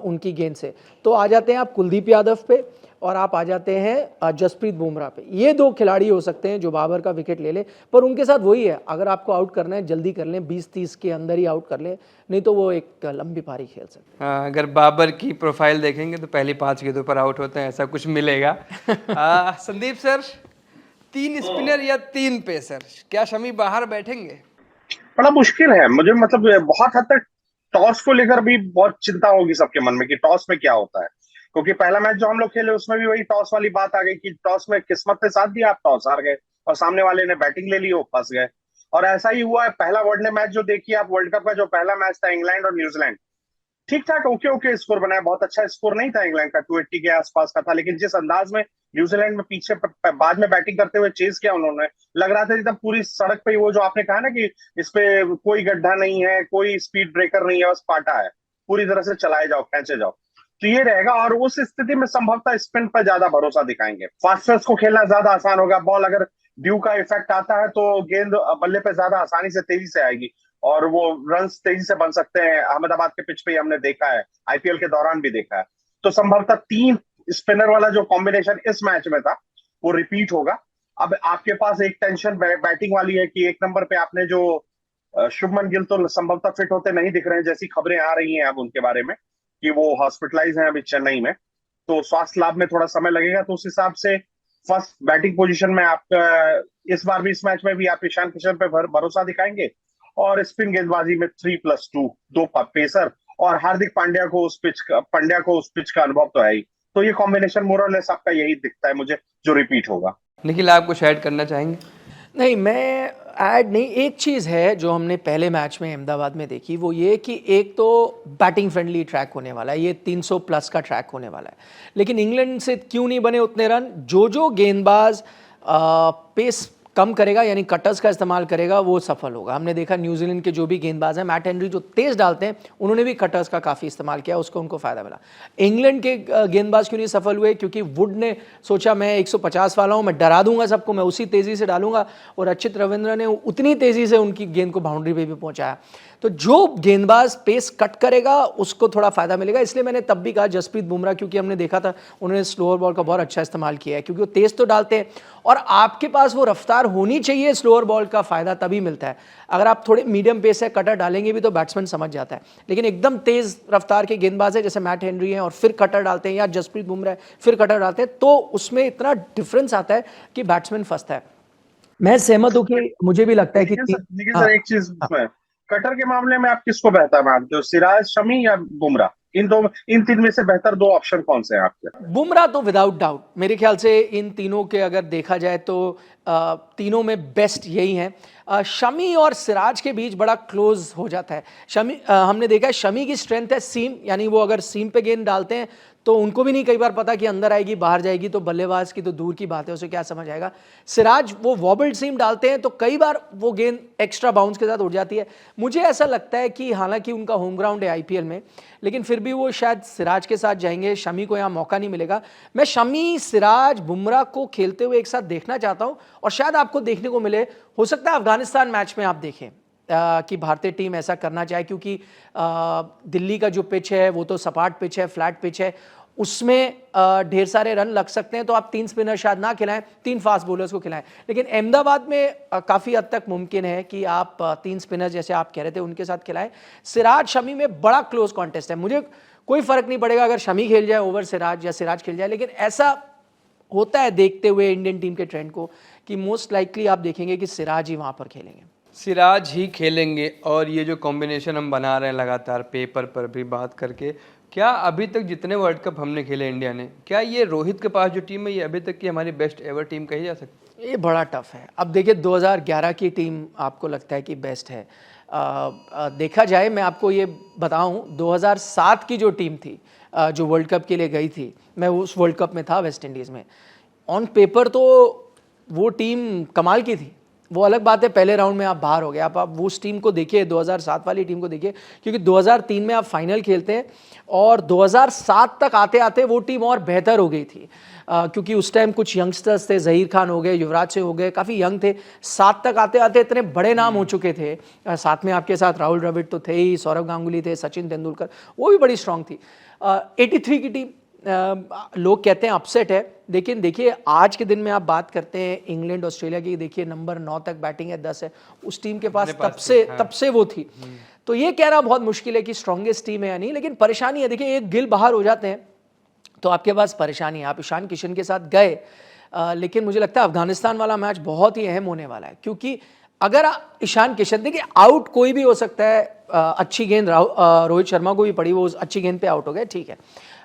उनकी गेंद से। तो आ जाते हैं आप कुलदीप यादव पे और आप आ जाते हैं जसप्रीत बुमराह पे। ये 2 खिलाड़ी हो सकते हैं जो बाबर का विकेट ले ले, पर उनके साथ वही है, अगर आपको आउट करना है जल्दी कर लें, 20-30 के अंदर ही आउट कर लें, नहीं तो वो एक लंबी पारी खेल सकते हैं। अगर बाबर की प्रोफाइल देखेंगे तो पहली 5 गेंदों पर आउट होते हैं, ऐसा कुछ मिलेगा। संदीप सर, 3 स्पिनर या 3 पेसर, क्या शमी बाहर बैठेंगे? बड़ा मुश्किल है मुझे, मतलब बहुत हद तक टॉस को लेकर भी बहुत चिंता होगी सबके मन में कि टॉस में क्या होता है, क्योंकि पहला मैच जो हम लोग खेले उसमें भी वही टॉस वाली बात आ गई कि टॉस में किस्मत ने साथ दिया, आप टॉस हार गए और सामने वाले ने बैटिंग ले ली, वो फंस गए। और ऐसा ही हुआ है। पहला वनडे मैच जो देखिए आप, वर्ल्ड कप का जो पहला मैच था इंग्लैंड और न्यूजीलैंड, ठीक ठाक ओके स्कोर बनाया, बहुत अच्छा स्कोर नहीं था इंग्लैंड का, 280 के आसपास का था, लेकिन जिस अंदाज में न्यूजीलैंड में पीछे बाद में बैटिंग करते हुए चेज किया उन्होंने, लग रहा था एकदम पूरी सड़क पे वो जो आपने कहा ना कि इस पे कोई गड्ढा नहीं है, कोई स्पीड ब्रेकर नहीं है, बस पाटा है, पूरी तरह से चलाए जाओ, खेचे जाओ। तो ये रहेगा, और उस स्थिति में संभवतः स्पिन पर ज्यादा भरोसा दिखाएंगे। फास्टर्स को खेलना ज्यादा आसान होगा, बॉल अगर ड्यू का इफेक्ट आता है तो गेंद बल्ले पे ज्यादा आसानी से तेजी से आएगी और वो रन्स तेजी से बन सकते हैं। अहमदाबाद के पिच पे हमने देखा है, आईपीएल के दौरान भी देखा है। तो संभवतः 3 स्पिनर वाला जो कॉम्बिनेशन इस मैच में था वो रिपीट होगा। अब आपके पास एक टेंशन बैटिंग वाली है कि 1 नंबर पे आपने जो शुभमन गिल तो संभवतः फिट होते नहीं दिख रहे हैं, जैसी खबरें आ रही हैं अब उनके बारे में कि वो हॉस्पिटलाइज हैं अभी चेन्नई में, तो स्वास्थ्य लाभ में थोड़ा समय लगेगा। तो उस हिसाब से फर्स्ट बैटिंग पोजीशन में आप इस बार भी, इस मैच में भी आप ईशान किशन पे भरोसा दिखाएंगे, और स्पिन गेंदबाजी में 3+2 2 पेसर, और हार्दिक पांड्या को उस पिच का अनुभव तो है ही। तो ये कॉम्बिनेशन मोरलेस आपका यही दिखता है मुझे जो रिपीट होगा। निखिल, आप कुछ ऐड करना चाहेंगे? नहीं, मैं ऐड नहीं, एक चीज़ है जो हमने पहले मैच में अहमदाबाद में देखी, वो ये कि एक तो बैटिंग फ्रेंडली ट्रैक होने वाला है, ये 300 प्लस का ट्रैक होने वाला है, लेकिन इंग्लैंड से क्यों नहीं बने उतने रन? जो गेंदबाज पेस कम करेगा यानी कटर्स का इस्तेमाल करेगा वो सफल होगा। हमने देखा न्यूजीलैंड के जो भी गेंदबाज हैं, मैट हेनरी जो तेज डालते हैं, उन्होंने भी कटर्स का काफ़ी इस्तेमाल किया, उसको उनको फ़ायदा मिला। इंग्लैंड के गेंदबाज क्यों नहीं सफल हुए? क्योंकि वुड ने सोचा मैं 150 वाला हूँ, मैं डरा दूंगा सबको, मैं उसी तेज़ी से डालूंगा, और अच्युत रविंद्र ने उतनी तेज़ी से उनकी गेंद को बाउंड्री पे भी पहुँचाया। तो जो गेंदबाज पेस कट करेगा उसको थोड़ा फायदा मिलेगा। इसलिए मैंने तब भी कहा जसप्रीत बुमराह, क्योंकि हमने देखा था उन्होंने स्लोअर बॉल का बहुत अच्छा इस्तेमाल किया है, क्योंकि वो तेज तो डालते हैं और आपके पास वो रफ्तार होनी चाहिए, स्लोअर बॉल का फायदा तभी मिलता है। अगर आप थोड़े मीडियम पेस है कटर डालेंगे भी तो बैट्समैन समझ जाता है, लेकिन एकदम तेज रफ्तार के गेंदबाज है जैसे मैट हेनरी हैं और फिर कटर डालते हैं, या जसप्रीत बुमराह है फिर कटर डालते हैं, तो उसमें इतना डिफरेंस आता है कि बैट्समैन फंसता है। मैं सहमत हूं कि मुझे भी लगता है कि लेकिन सर एक चीज, कटर के मामले में आप किसको बेहतर मानते हो, सिराज, शमी या बुमराह? इन तीन में से बेहतर दो ऑप्शन कौन से हैं आपके? बुमराह तो विदाउट डाउट मेरे ख्याल से इन तीनों के अगर देखा जाए तो तीनों में बेस्ट यही हैं। शमी और सिराज के बीच बड़ा क्लोज हो जाता है। शमी हमने देखा है शमी की स्ट्रेंथ है सीम, यानी वो अगर सीम पे गेंद डालते हैं तो उनको भी नहीं कई बार पता कि अंदर आएगी बाहर जाएगी, तो बल्लेबाज की तो दूर की बात है, उसे क्या समझ आएगा। सिराज वो वॉबल्ड सीम डालते हैं तो कई बार वो गेंद एक्स्ट्रा बाउंस के साथ उड़ जाती है। मुझे ऐसा लगता है कि हालांकि उनका होम ग्राउंड है आईपीएल में, लेकिन फिर भी वो शायद सिराज के साथ जाएंगे, शमी को यहाँ मौका नहीं मिलेगा। मैं शमी, सिराज, बुमराह को खेलते हुए एक साथ देखना चाहता हूँ और शायद आपको देखने को मिले। हो सकता है अफगानिस्तान मैच में आप देखें कि भारतीय टीम ऐसा करना चाहे, क्योंकि दिल्ली का जो पिच है वो तो सपाट पिच है, फ्लैट पिच है, उसमें ढेर सारे रन लग सकते हैं। तो आप 3 स्पिनर शायद ना खिलाएं, 3 फास्ट बॉलर्स को खिलाएं। लेकिन अहमदाबाद में काफ़ी हद तक मुमकिन है कि आप 3 स्पिनर जैसे आप कह रहे थे उनके साथ खिलाएं। सिराज शमी में बड़ा क्लोज कॉन्टेस्ट है। मुझे कोई फर्क नहीं पड़ेगा अगर शमी खेल जाए ओवर सिराज या सिराज खेल जाए, लेकिन ऐसा होता है देखते हुए इंडियन टीम के ट्रेंड को कि मोस्ट लाइकली आप देखेंगे कि सिराज ही वहाँ पर खेलेंगे। सिराज ही खेलेंगे। और ये जो कॉम्बिनेशन हम बना रहे हैं लगातार पेपर पर भी बात करके, क्या अभी तक जितने वर्ल्ड कप हमने खेले इंडिया ने, क्या ये रोहित के पास जो टीम है ये अभी तक की हमारी बेस्ट एवर टीम कही जा सकती है? ये बड़ा टफ है। अब देखिए 2011 की टीम आपको लगता है कि बेस्ट है? देखा जाए, मैं आपको ये बताऊं 2007 की जो टीम थी जो वर्ल्ड कप के लिए गई थी, मैं उस वर्ल्ड कप में था वेस्ट इंडीज़ में। ऑन पेपर तो वो टीम कमाल की थी। वो अलग बात है पहले राउंड में आप बाहर हो गए। आप उस टीम को देखिए, 2007 वाली टीम को देखिए, क्योंकि 2003 में आप फाइनल खेलते हैं और 2007 तक आते आते वो टीम और बेहतर हो गई थी, क्योंकि उस टाइम कुछ यंगस्टर्स थे, जहीर खान हो गए, युवराज से हो गए, काफ़ी यंग थे। 7 तक आते आते इतने बड़े नाम हो चुके थे। साथ में आपके साथ राहुल द्रविड़ तो थे ही, सौरव गांगुली थे, सचिन तेंदुलकर, वो भी बड़ी स्ट्रांग थी। 83 की टीम लोग कहते हैं अपसेट है, लेकिन देखिए आज के दिन में आप बात करते हैं इंग्लैंड ऑस्ट्रेलिया की, देखिए नंबर 9 तक बैटिंग है, 10 है उस टीम के पास, तब से वो थी। तो ये कहना बहुत मुश्किल है कि स्ट्रॉन्गेस्ट टीम है या नहीं, लेकिन परेशानी है। देखिए एक गिल बाहर हो जाते हैं तो आपके पास परेशानी है। आप ईशान किशन के साथ गए, लेकिन मुझे लगता है अफगानिस्तान वाला मैच बहुत ही अहम होने वाला है, क्योंकि अगर ईशान किशन, देखिए आउट कोई भी हो सकता है, अच्छी गेंद रोहित शर्मा को भी पड़ी, वो अच्छी गेंद पे आउट हो गए, ठीक है।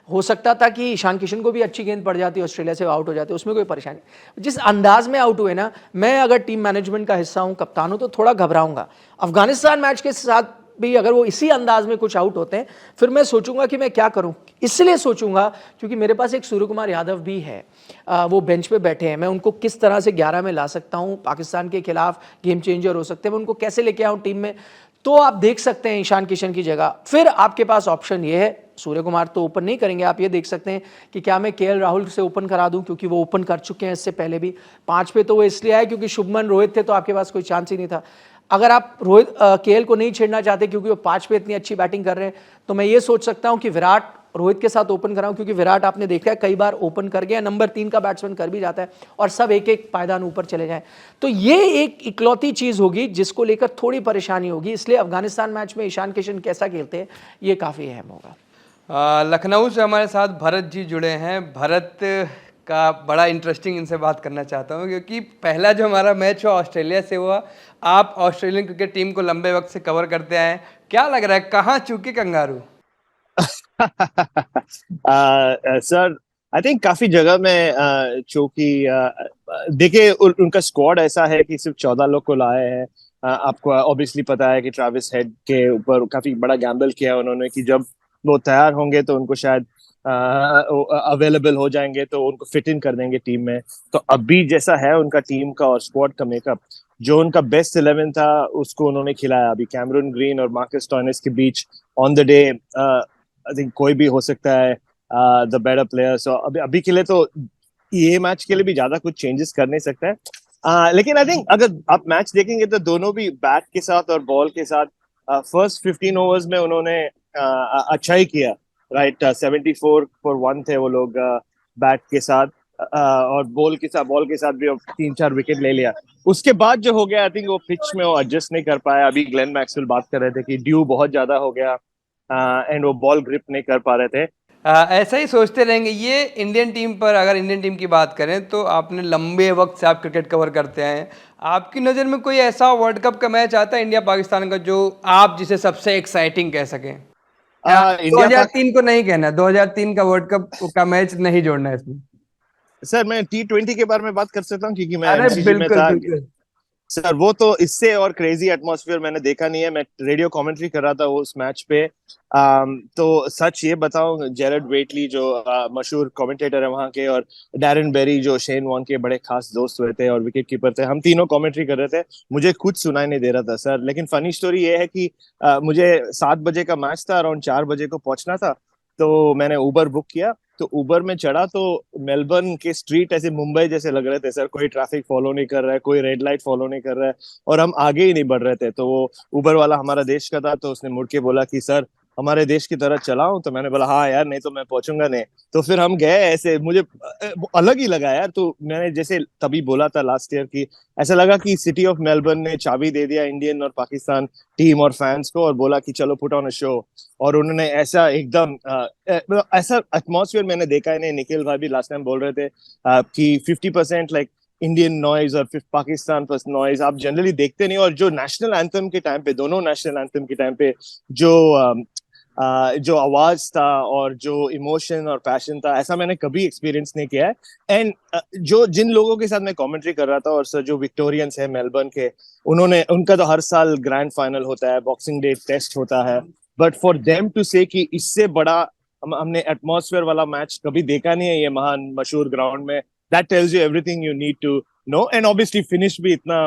हो सकता था कि ईशान किशन को भी अच्छी गेंद पड़ जाती, ऑस्ट्रेलिया से आउट हो जाते, उसमें कोई परेशानी। जिस अंदाज में आउट हुए ना, मैं अगर टीम मैनेजमेंट का हिस्सा हूं, कप्तान हूं, तो थोड़ा घबराऊंगा। अफगानिस्तान मैच के साथ भी अगर वो इसी अंदाज में कुछ आउट होते हैं, फिर मैं सोचूंगा कि मैं क्या करूं। इसलिए सोचूंगा क्योंकि मेरे पास एक सूर्य कुमार यादव भी है, वो बेंच पे बैठे हैं, मैं उनको किस तरह से 11 में ला सकता हूं, पाकिस्तान के खिलाफ गेम चेंजर हो सकते हैं, मैं उनको कैसे लेके आऊं टीम में। तो आप देख सकते हैं ईशान किशन की जगह फिर आपके पास ऑप्शन ये है, सूर्य कुमार तो ओपन नहीं करेंगे, आप ये देख सकते हैं कि क्या मैं केएल राहुल से ओपन करा दूं, क्योंकि वो ओपन कर चुके हैं इससे पहले भी। 5 पे तो वो इसलिए आए क्योंकि शुभमन रोहित थे, तो आपके पास कोई चांस ही नहीं था। अगर आप रोहित केएल को नहीं छेड़ना चाहते क्योंकि वो 5 पे इतनी अच्छी बैटिंग कर रहे हैं, तो मैं ये सोच सकता हूं कि विराट रोहित के साथ ओपन कराऊं, क्योंकि विराट आपने देखा है कई बार ओपन कर गया, नंबर 3 का बैट्समैन कर भी जाता है, और सब एक एक पायदान ऊपर चले जाएं। तो ये एक इकलौती चीज होगी जिसको लेकर थोड़ी परेशानी होगी। इसलिए अफगानिस्तान मैच में ईशान किशन कैसा खेलते हैं ये काफी अहम होगा। लखनऊ से हमारे साथ भरत जी जुड़े हैं। भरत का बड़ा इंटरेस्टिंग इनसे बात करना चाहता हूँ, क्योंकि पहला जो हमारा मैच हुआ ऑस्ट्रेलिया से हुआ, आप ऑस्ट्रेलियन क्रिकेट टीम को लंबे वक्त से कवर करते आए हैं, क्या लग रहा है कहाँ चूके कंगारू? सर आई थिंक काफी जगह में चूंकि देखिए उनका स्क्वाड ऐसा है कि सिर्फ 14 लोग को लाए हैं। आपको ऑब्वियसली पता है कि ट्रेविस हेड के ऊपर काफी बड़ा गैम्बल किया उन्होंने कि जब वो तैयार होंगे तो उनको शायद अवेलेबल हो जाएंगे तो उनको फिट इन कर देंगे टीम में। तो अभी जैसा है उनका टीम का और स्क्वाड का मेकअप, जो उनका बेस्ट 11 था उसको उन्होंने खिलाया। अभी कैमरून ग्रीन और मार्कस स्टोइनिस के बीच on the day I think कोई भी हो सकता है द बेटर प्लेयर। सो अभी के लिए तो ये मैच के लिए भी ज्यादा कुछ चेंजेस कर नहीं सकता है। लेकिन आई थिंक अगर आप मैच देखेंगे तो दोनों भी बैट के साथ और बॉल के साथ फर्स्ट 15 ओवर्स में उन्होंने अच्छा ही किया, राइट। 74 फॉर 1 थे वो लोग बैट के साथ, और बॉल के साथ भी 3-4 विकेट ले लिया। उसके बाद जो हो गया आई थिंक वो पिच में वो एडजस्ट नहीं कर पाया। अभी ग्लेन मैक्सवेल बात कर रहे थे कि ड्यू बहुत ज्यादा हो गया एंड वो बॉल ग्रिप नहीं कर पा रहे थे। ऐसा ही सोचते रहेंगे ये इंडियन टीम पर। अगर इंडियन टीम की बात करें तो आपने लंबे वक्त से आप क्रिकेट कवर करते आए हैं, आपकी नज़र में कोई ऐसा वर्ल्ड कप का मैच आता है इंडिया पाकिस्तान का जो आप जिसे सबसे एक्साइटिंग कह सकें? इंडिया 2003 को नहीं कहना, 2003 का वर्ल्ड कप का मैच नहीं जोड़ना है इसमें। सर मैं T20 के बारे में बात कर सकता हूँ क्योंकि मैं अरे MCG में बिल्कुल था। बिल्कुल। सर वो तो इससे और क्रेजी एटमॉस्फेयर मैंने देखा नहीं है। मैं रेडियो कमेंट्री कर रहा था उस मैच पे। तो सच ये बताऊं, जेरड वेटली जो मशहूर कमेंटेटर है वहां के, और डैरन बेरी जो शेन वॉर्न के बड़े खास दोस्त हुए थे और विकेट कीपर थे, हम तीनों कमेंट्री कर रहे थे। मुझे कुछ सुनाई नहीं दे रहा था सर। लेकिन फनी स्टोरी ये है कि मुझे 7 बजे का मैच था, अराउंड 4 बजे को पहुंचना था। तो मैंने उबर बुक किया, तो उबर में चढ़ा तो मेलबर्न के स्ट्रीट ऐसे मुंबई जैसे लग रहे थे सर। कोई ट्रैफिक फॉलो नहीं कर रहा है, कोई रेड लाइट फॉलो नहीं कर रहा है, और हम आगे ही नहीं बढ़ रहे थे। तो वो उबर वाला हमारा देश का था, तो उसने मुड़ के बोला कि सर हमारे देश की तरह चलाऊं। तो मैंने बोला हाँ यार, नहीं तो मैं पहुंचूंगा नहीं। तो फिर हम गए ऐसे, मुझे अलग ही लगा यार। तो मैंने जैसे तभी बोला था लास्ट ईयर की, ऐसा लगा कि सिटी ऑफ मेलबर्न ने चाबी दे दिया इंडियन और पाकिस्तान टीम और फैंस को, और बोला कि चलो पुट ऑन अ शो। और उन्होंने ऐसा एकदम ऐसा एटमॉस्फेयर मैंने देखा ही नहीं। निखिल भाई भी लास्ट टाइम बोल रहे थे कि 50% लाइक इंडियन नॉइज और पाकिस्तान प्लस नॉइज आप जनरली देखते नहीं। और जो नेशनल एंथम के टाइम पे, दोनों नेशनल एंथम के टाइम पे जो जो आवाज था और जो इमोशन और पैशन था, ऐसा मैंने कभी एक्सपीरियंस नहीं किया है। एंड जो जिन लोगों के साथ मैं कमेंट्री कर रहा था, और सर जो विक्टोरियंस है मेलबर्न के, उनका तो हर साल ग्रैंड फाइनल होता है, बॉक्सिंग डे टेस्ट होता है। बट फॉर देम टू से कि इससे बड़ा हमने एटमॉस्फेयर वाला मैच कभी देखा नहीं है ये महान मशहूर ग्राउंड में, that tells you everything you need to know. And obviously finish भी इतना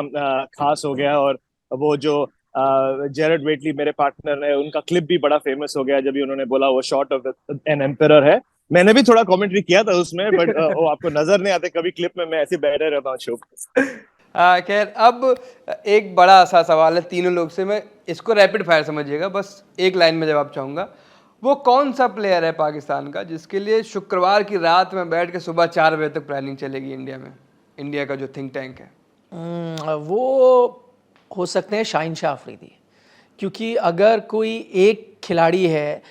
खास हो गया। और वो जो जेरड वेटली मेरे पार्टनर है, उनका क्लिप भी बड़ा फेमस हो गया जब भी उन्होंने बोला वो शॉट ऑफ एन एम्परर है। मैंने भी थोड़ा कमेंट्री किया था उसमें, बट वो आपको नजर नहीं आते कभी क्लिप में। मैं ऐसे बैठे रहता हूँ शो। खैर, अब एक बड़ा सा सवाल है तीनों लोग से, मैं इसको रैपिड फायर समझिएगा, बस एक लाइन में जवाब चाहूँगा। वो कौन सा प्लेयर है पाकिस्तान का जिसके लिए शुक्रवार की रात में बैठ के सुबह 4 बजे तक प्लानिंग चलेगी इंडिया में, इंडिया का जो थिंक टैंक है? वो हो सकते हैं शाहीन शाह अफरीदी, क्योंकि अगर कोई एक खिलाड़ी है,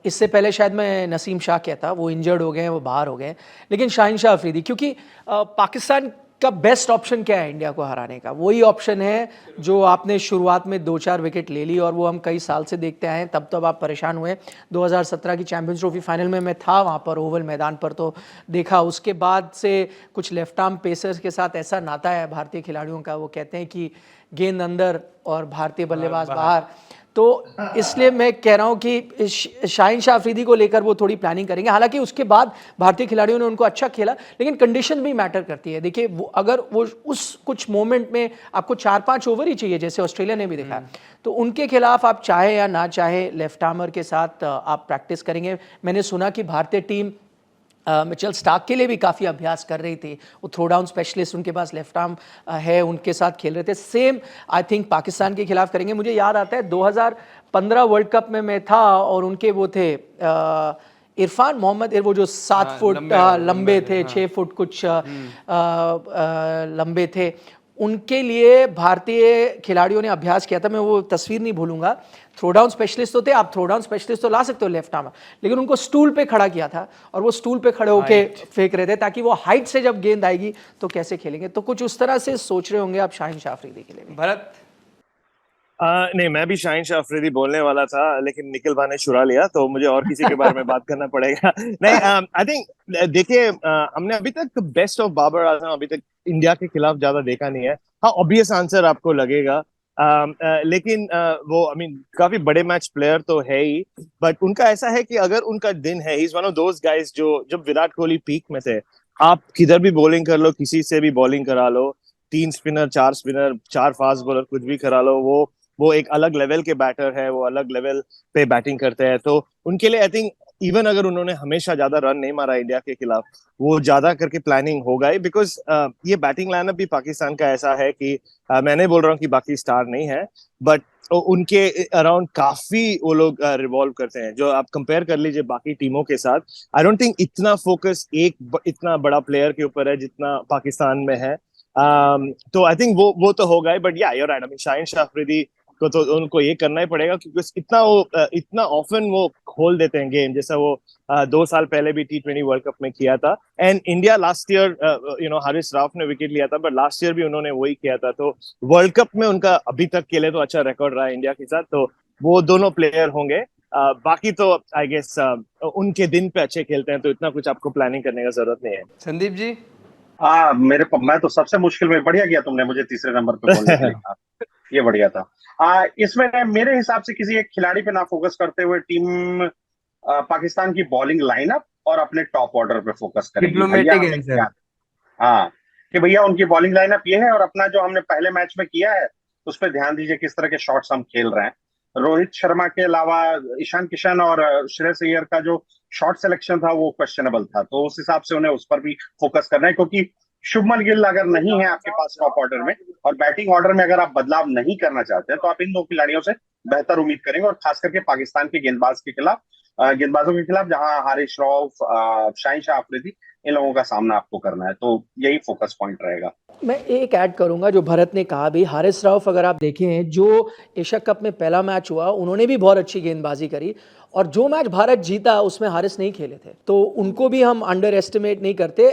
इससे पहले शायद मैं नसीम शाह कहता, वो इंजर्ड हो गए हैं, वो बाहर हो गए, लेकिन शाहीन शाह अफरीदी, क्योंकि पाकिस्तान का बेस्ट ऑप्शन क्या है इंडिया को हराने का? वही ऑप्शन है जो आपने शुरुआत में 2-4 विकेट ले ली, और वो हम कई साल से देखते आए हैं। तब आप परेशान हुए। 2017 की चैंपियंस ट्रॉफी फाइनल में मैं था वहाँ पर ओवल मैदान पर, तो देखा। उसके बाद से कुछ लेफ्ट आर्म पेसर्स के साथ ऐसा नाता है भारतीय खिलाड़ियों का, वो कहते हैं कि गेंद अंदर और भारतीय बल्लेबाज बाहर। तो इसलिए मैं कह रहा हूं कि शाहीन शाह अफरीदी को लेकर वो थोड़ी प्लानिंग करेंगे। हालांकि उसके बाद भारतीय खिलाड़ियों ने उनको अच्छा खेला, लेकिन कंडीशन भी मैटर करती है। देखिए, वो अगर वो उस कुछ मोमेंट में आपको 4-5 ओवर ही चाहिए, जैसे ऑस्ट्रेलिया ने भी देखा, तो उनके खिलाफ आप चाहे या ना चाहे लेफ्ट आर्मर के साथ आप प्रैक्टिस करेंगे। मैंने सुना कि भारतीय टीम मिचेल स्टार्क के लिए भी काफ़ी अभ्यास कर रही थी। वो थ्रो डाउन स्पेशलिस्ट, उनके पास लेफ्ट आर्म है, उनके साथ खेल रहे थे। सेम आई थिंक पाकिस्तान के खिलाफ करेंगे। मुझे याद आता है 2015 वर्ल्ड कप में मैं था, और उनके वो थे इरफान मोहम्मद, वो जो 7 फुट लंबे थे, 6 फुट कुछ लंबे थे। उनके लिए भारतीय खिलाड़ियों ने अभ्यास किया था। मैं वो तस्वीर नहीं भूलूंगा। थ्रो डाउन स्पेशलिस्ट तो थे, आप थ्रो डाउन स्पेशलिस्ट तो ला सकते हो लेफ्ट आर्म, लेकिन उनको स्टूल पे खड़ा किया था, और वो स्टूल पे खड़े होके फेंक रहे थे, ताकि वो हाइट से जब गेंद आएगी तो कैसे खेलेंगे। तो कुछ उस तरह से सोच रहे होंगे आप शाहीन शाह अफरीदी के लिए। भरत? नहीं, मैं भी शाहीन शाह अफरीदी बोलने वाला था, लेकिन निखिल भाई ने चुरा लिया, तो मुझे और किसी के बारे में बात करना पड़ेगा। नहीं, आई थिंक देखिए, हमने अभी तक बेस्ट ऑफ बाबर आजम अभी तक इंडिया के खिलाफ ज्यादा देखा नहीं है। हाँ, ऑब्वियस आंसर आपको लगेगा, लेकिन वो आई मीन काफी बड़े मैच प्लेयर तो है ही, बट उनका ऐसा है कि अगर उनका दिन है, he is one of those guys जो जब विराट कोहली पीक में थे, आप किधर भी बॉलिंग कर लो, किसी से भी बॉलिंग करा लो, 3 स्पिनर 4 स्पिनर 4 फास्ट बॉलर कुछ भी करा लो, वो एक अलग लेवल के बैटर है, वो अलग लेवल पे बैटिंग करते हैं। तो उनके लिए आई थिंक इवन अगर उन्होंने हमेशा ज्यादा रन नहीं मारा इंडिया के खिलाफ, वो ज्यादा करके प्लानिंग होगा ही, बिकॉज ये बैटिंग लाइनअप भी पाकिस्तान का ऐसा है कि मैं नहीं बोल रहा हूँ कि बाकी स्टार नहीं है, बट उनके अराउंड काफी वो लोग रिवॉल्व करते हैं। जो आप कंपेयर कर लीजिए बाकी टीमों के साथ, आई डोंट थिंक इतना फोकस इतना बड़ा प्लेयर के ऊपर है जितना पाकिस्तान में है। तो आई थिंक वो तो होगा ही, but yeah you're right. I mean Shaheen Shah Afridi को तो उनको ये करना ही पड़ेगा, क्योंकि इतना ऑफन वो खोल देते हैं गेम, जैसा वो 2 साल पहले भी T20 वर्ल्ड कप में किया था। And India last year Haris Rao ने विकेट लिया था, बट लास्ट ईयर भी उन्होंने वही किया था। तो वर्ल्ड कप में उनका अभी तक के लिए तो अच्छा रिकॉर्ड रहा है इंडिया के साथ, तो वो दोनों प्लेयर होंगे। बाकी तो आई गेस उनके दिन पे अच्छे खेलते हैं, तो इतना कुछ आपको प्लानिंग करने का जरूरत नहीं है। संदीप जी। हाँ, मैं तो सबसे मुश्किल में, बढ़िया किया तुमने मुझे तीसरे नंबर पे बोलने के लिए कहा, ये बढ़िया था। इसमें मेरे हिसाब से किसी एक खिलाड़ी पे ना फोकस करते हुए टीम पाकिस्तान की बॉलिंग लाइनअप और अपने टॉप ऑर्डर पे फोकस करेगी। भैया डिप्लोमेटिक हमें आंसर। क्या, हाँ, कि भैया उनकी बॉलिंग लाइनअप ये है और अपना जो हमने पहले मैच में किया है उस पर ध्यान दीजिए, किस तरह के शॉट्स हम खेल रहे हैं। रोहित शर्मा के अलावा ईशान किशन और श्रेयस अय्यर का जो शॉट सिलेक्शन था वो क्वेश्चनेबल था, तो उस हिसाब से उन्हें उस पर भी फोकस करना है, क्योंकि शुभमन गिल अगर नहीं है आपके पास टॉप ऑर्डर में और बैटिंग ऑर्डर में अगर आप बदलाव नहीं करना चाहते हैं, तो आप इन दो खिलाड़ियों से बेहतर उम्मीद करेंगे, और खास करके पाकिस्तान के गेंदबाजों के खिलाफ जहां हारिस रऊफ, शाहिन शाह अफरीदी, इन लोगों का सामना आपको करना है, तो यही फोकस पॉइंट रहेगा। मैं एक ऐड करूंगा जो भरत ने कहा भी, हारिस रऊफ अगर आप देखें जो एशिया कप में पहला मैच हुआ उन्होंने भी बहुत अच्छी गेंदबाजी करी, और जो मैच भारत जीता उसमें हारिस नहीं खेले थे, तो उनको भी हम अंडर एस्टिमेट नहीं करते।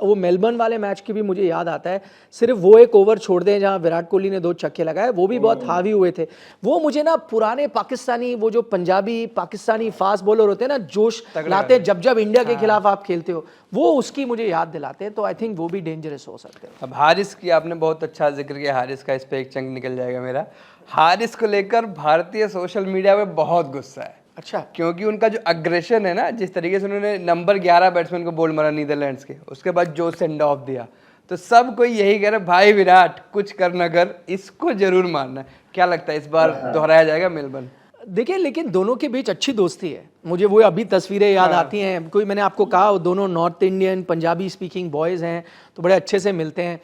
वो मेलबर्न वाले मैच की भी मुझे याद आता है, सिर्फ वो एक ओवर छोड़ दें जहां विराट कोहली ने 2 छक्के लगाए, वो भी बहुत हावी हुए थे। वो मुझे ना पुराने पाकिस्तानी, वो जो पंजाबी पाकिस्तानी फास्ट बॉलर होते हैं ना, जोश लाते हैं जब जब इंडिया के खिलाफ आप खेलते हो, वो उसकी मुझे याद दिलाते हैं, तो आई थिंक वो भी डेंजरस हो सकते हैं। अब हारिस की आपने बहुत अच्छा जिक्र किया, हारिस का, इस पे एक चंक निकल जाएगा मेरा। हारिस को लेकर भारतीय सोशल मीडिया में बहुत गुस्सा है। अच्छा, क्योंकि उनका जो अग्रेशन है ना, जिस तरीके से उन्होंने नंबर 11 बैट्समैन को बोल्ड मारा नीदरलैंड्स के, उसके बाद जो सेंड ऑफ दिया, तो सब कोई यही कह रहा है भाई विराट कुछ कर न कर, इसको जरूर मारना है। क्या लगता है इस बार दोहराया जाएगा मेलबर्न? देखिए, लेकिन दोनों के बीच अच्छी दोस्ती है, मुझे वो अभी तस्वीरें याद आती हैं। कोई, मैंने आपको कहा वो दोनों north Indian Punjabi speaking boys हैं, तो बड़े अच्छे से मिलते हैं।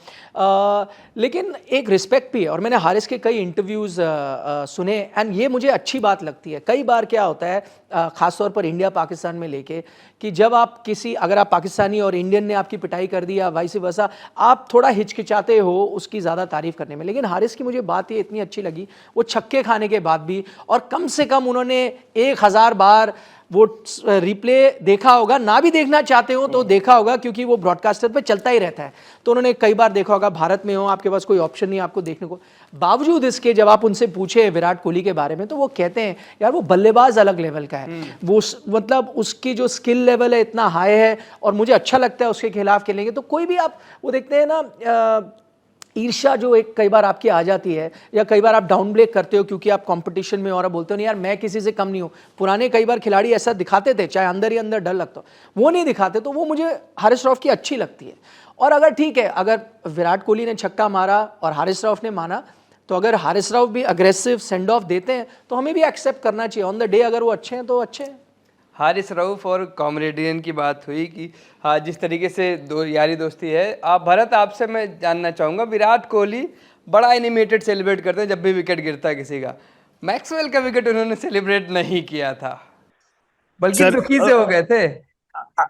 लेकिन एक रिस्पेक्ट भी है, और मैंने हारिस के कई इंटरव्यूज़ सुने, एंड ये मुझे अच्छी बात लगती है। कई बार क्या होता है, ख़ासतौर पर इंडिया पाकिस्तान में लेके, कि जब आप किसी, अगर आप पाकिस्तानी और इंडियन ने आपकी पिटाई कर दी या वाइस वर्सा, आप थोड़ा हिचकिचाते हो उसकी ज़्यादा तारीफ़ करने में। लेकिन हारिस की मुझे बात ये इतनी अच्छी लगी, वो छक्के खाने के बाद भी, और कम से कम उन्होंने 1000 बार वो रिप्ले देखा होगा, ना भी देखना चाहते हो तो देखा होगा, क्योंकि वो ब्रॉडकास्टर पे चलता ही रहता है, तो उन्होंने कई बार देखा होगा। भारत में हो, आपके पास कोई ऑप्शन नहीं आपको देखने को, बावजूद इसके जब आप उनसे पूछे विराट कोहली के बारे में, तो वो कहते हैं यार वो बल्लेबाज अलग लेवल का है, वो मतलब उसकी जो स्किल लेवल है इतना हाई है, और मुझे अच्छा लगता है उसके खिलाफ खेलेंगे। तो कोई भी आप वो देखते हैं ना, ईर्ष्या जो एक कई बार आपकी आ जाती है, या कई बार आप डाउन ब्रेक करते हो क्योंकि आप कंपटीशन में, और आप बोलते हो नहीं यार मैं किसी से कम नहीं हूँ। पुराने कई बार खिलाड़ी ऐसा दिखाते थे, चाहे अंदर ही अंदर डर लगता, वो नहीं दिखाते, तो वो मुझे हारिस रऊफ की अच्छी लगती है। और अगर ठीक है, अगर विराट कोहली ने छक्का मारा और हारिस रऊफ ने माना, तो अगर हारिस रऊफ भी अग्रेसिव सेंड ऑफ देते हैं तो हमें भी एक्सेप्ट करना चाहिए। ऑन द डे अगर वो अच्छे हैं तो अच्छे हैं। हारिस रऊफ और कॉमरेडियन की बात हुई कि हाँ, जिस तरीके से दो यारी दोस्ती है। आप भरत, आपसे मैं जानना चाहूँगा, विराट कोहली बड़ा एनिमेटेड सेलिब्रेट करते हैं जब भी विकेट गिरता है किसी का। मैक्सवेल का विकेट उन्होंने सेलिब्रेट नहीं किया था, बल्कि दुखी से हो गए थे।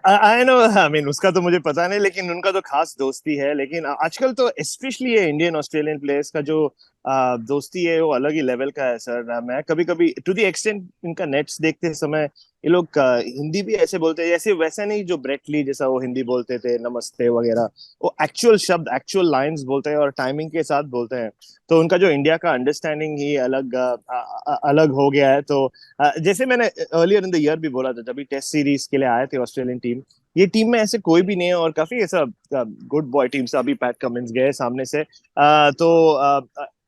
आई नो, आई मीन उसका तो मुझे पता नहीं, लेकिन उनका तो खास दोस्ती है। लेकिन आजकल तो स्पेशली ये इंडियन ऑस्ट्रेलियन प्लेयर्स का जो दोस्ती है वो अलग ही लेवल का है सर। मैं कभी कभी टू द एक्सटेंट इनका नेट्स देखते समय, ये लोग हिंदी भी ऐसे बोलते हैं जैसे, वैसा नहीं जो ब्रेट ली जैसा वो हिंदी बोलते थे नमस्ते वगैरह, वो एक्चुअल शब्द, एक्चुअल लाइंस बोलते हैं और टाइमिंग के साथ बोलते हैं। तो उनका जो इंडिया का अंडरस्टैंडिंग ही अलग हो गया है। तो जैसे मैंने अर्लियर इन द ईयर भी बोला था, जब भी टेस्ट सीरीज के लिए आए थे ऑस्ट्रेलियन टीम, ये टीम में ऐसे कोई भी नहीं है, और काफी ऐसा गुड बॉय टीम से, अभी पैट कमिंस गए सामने से,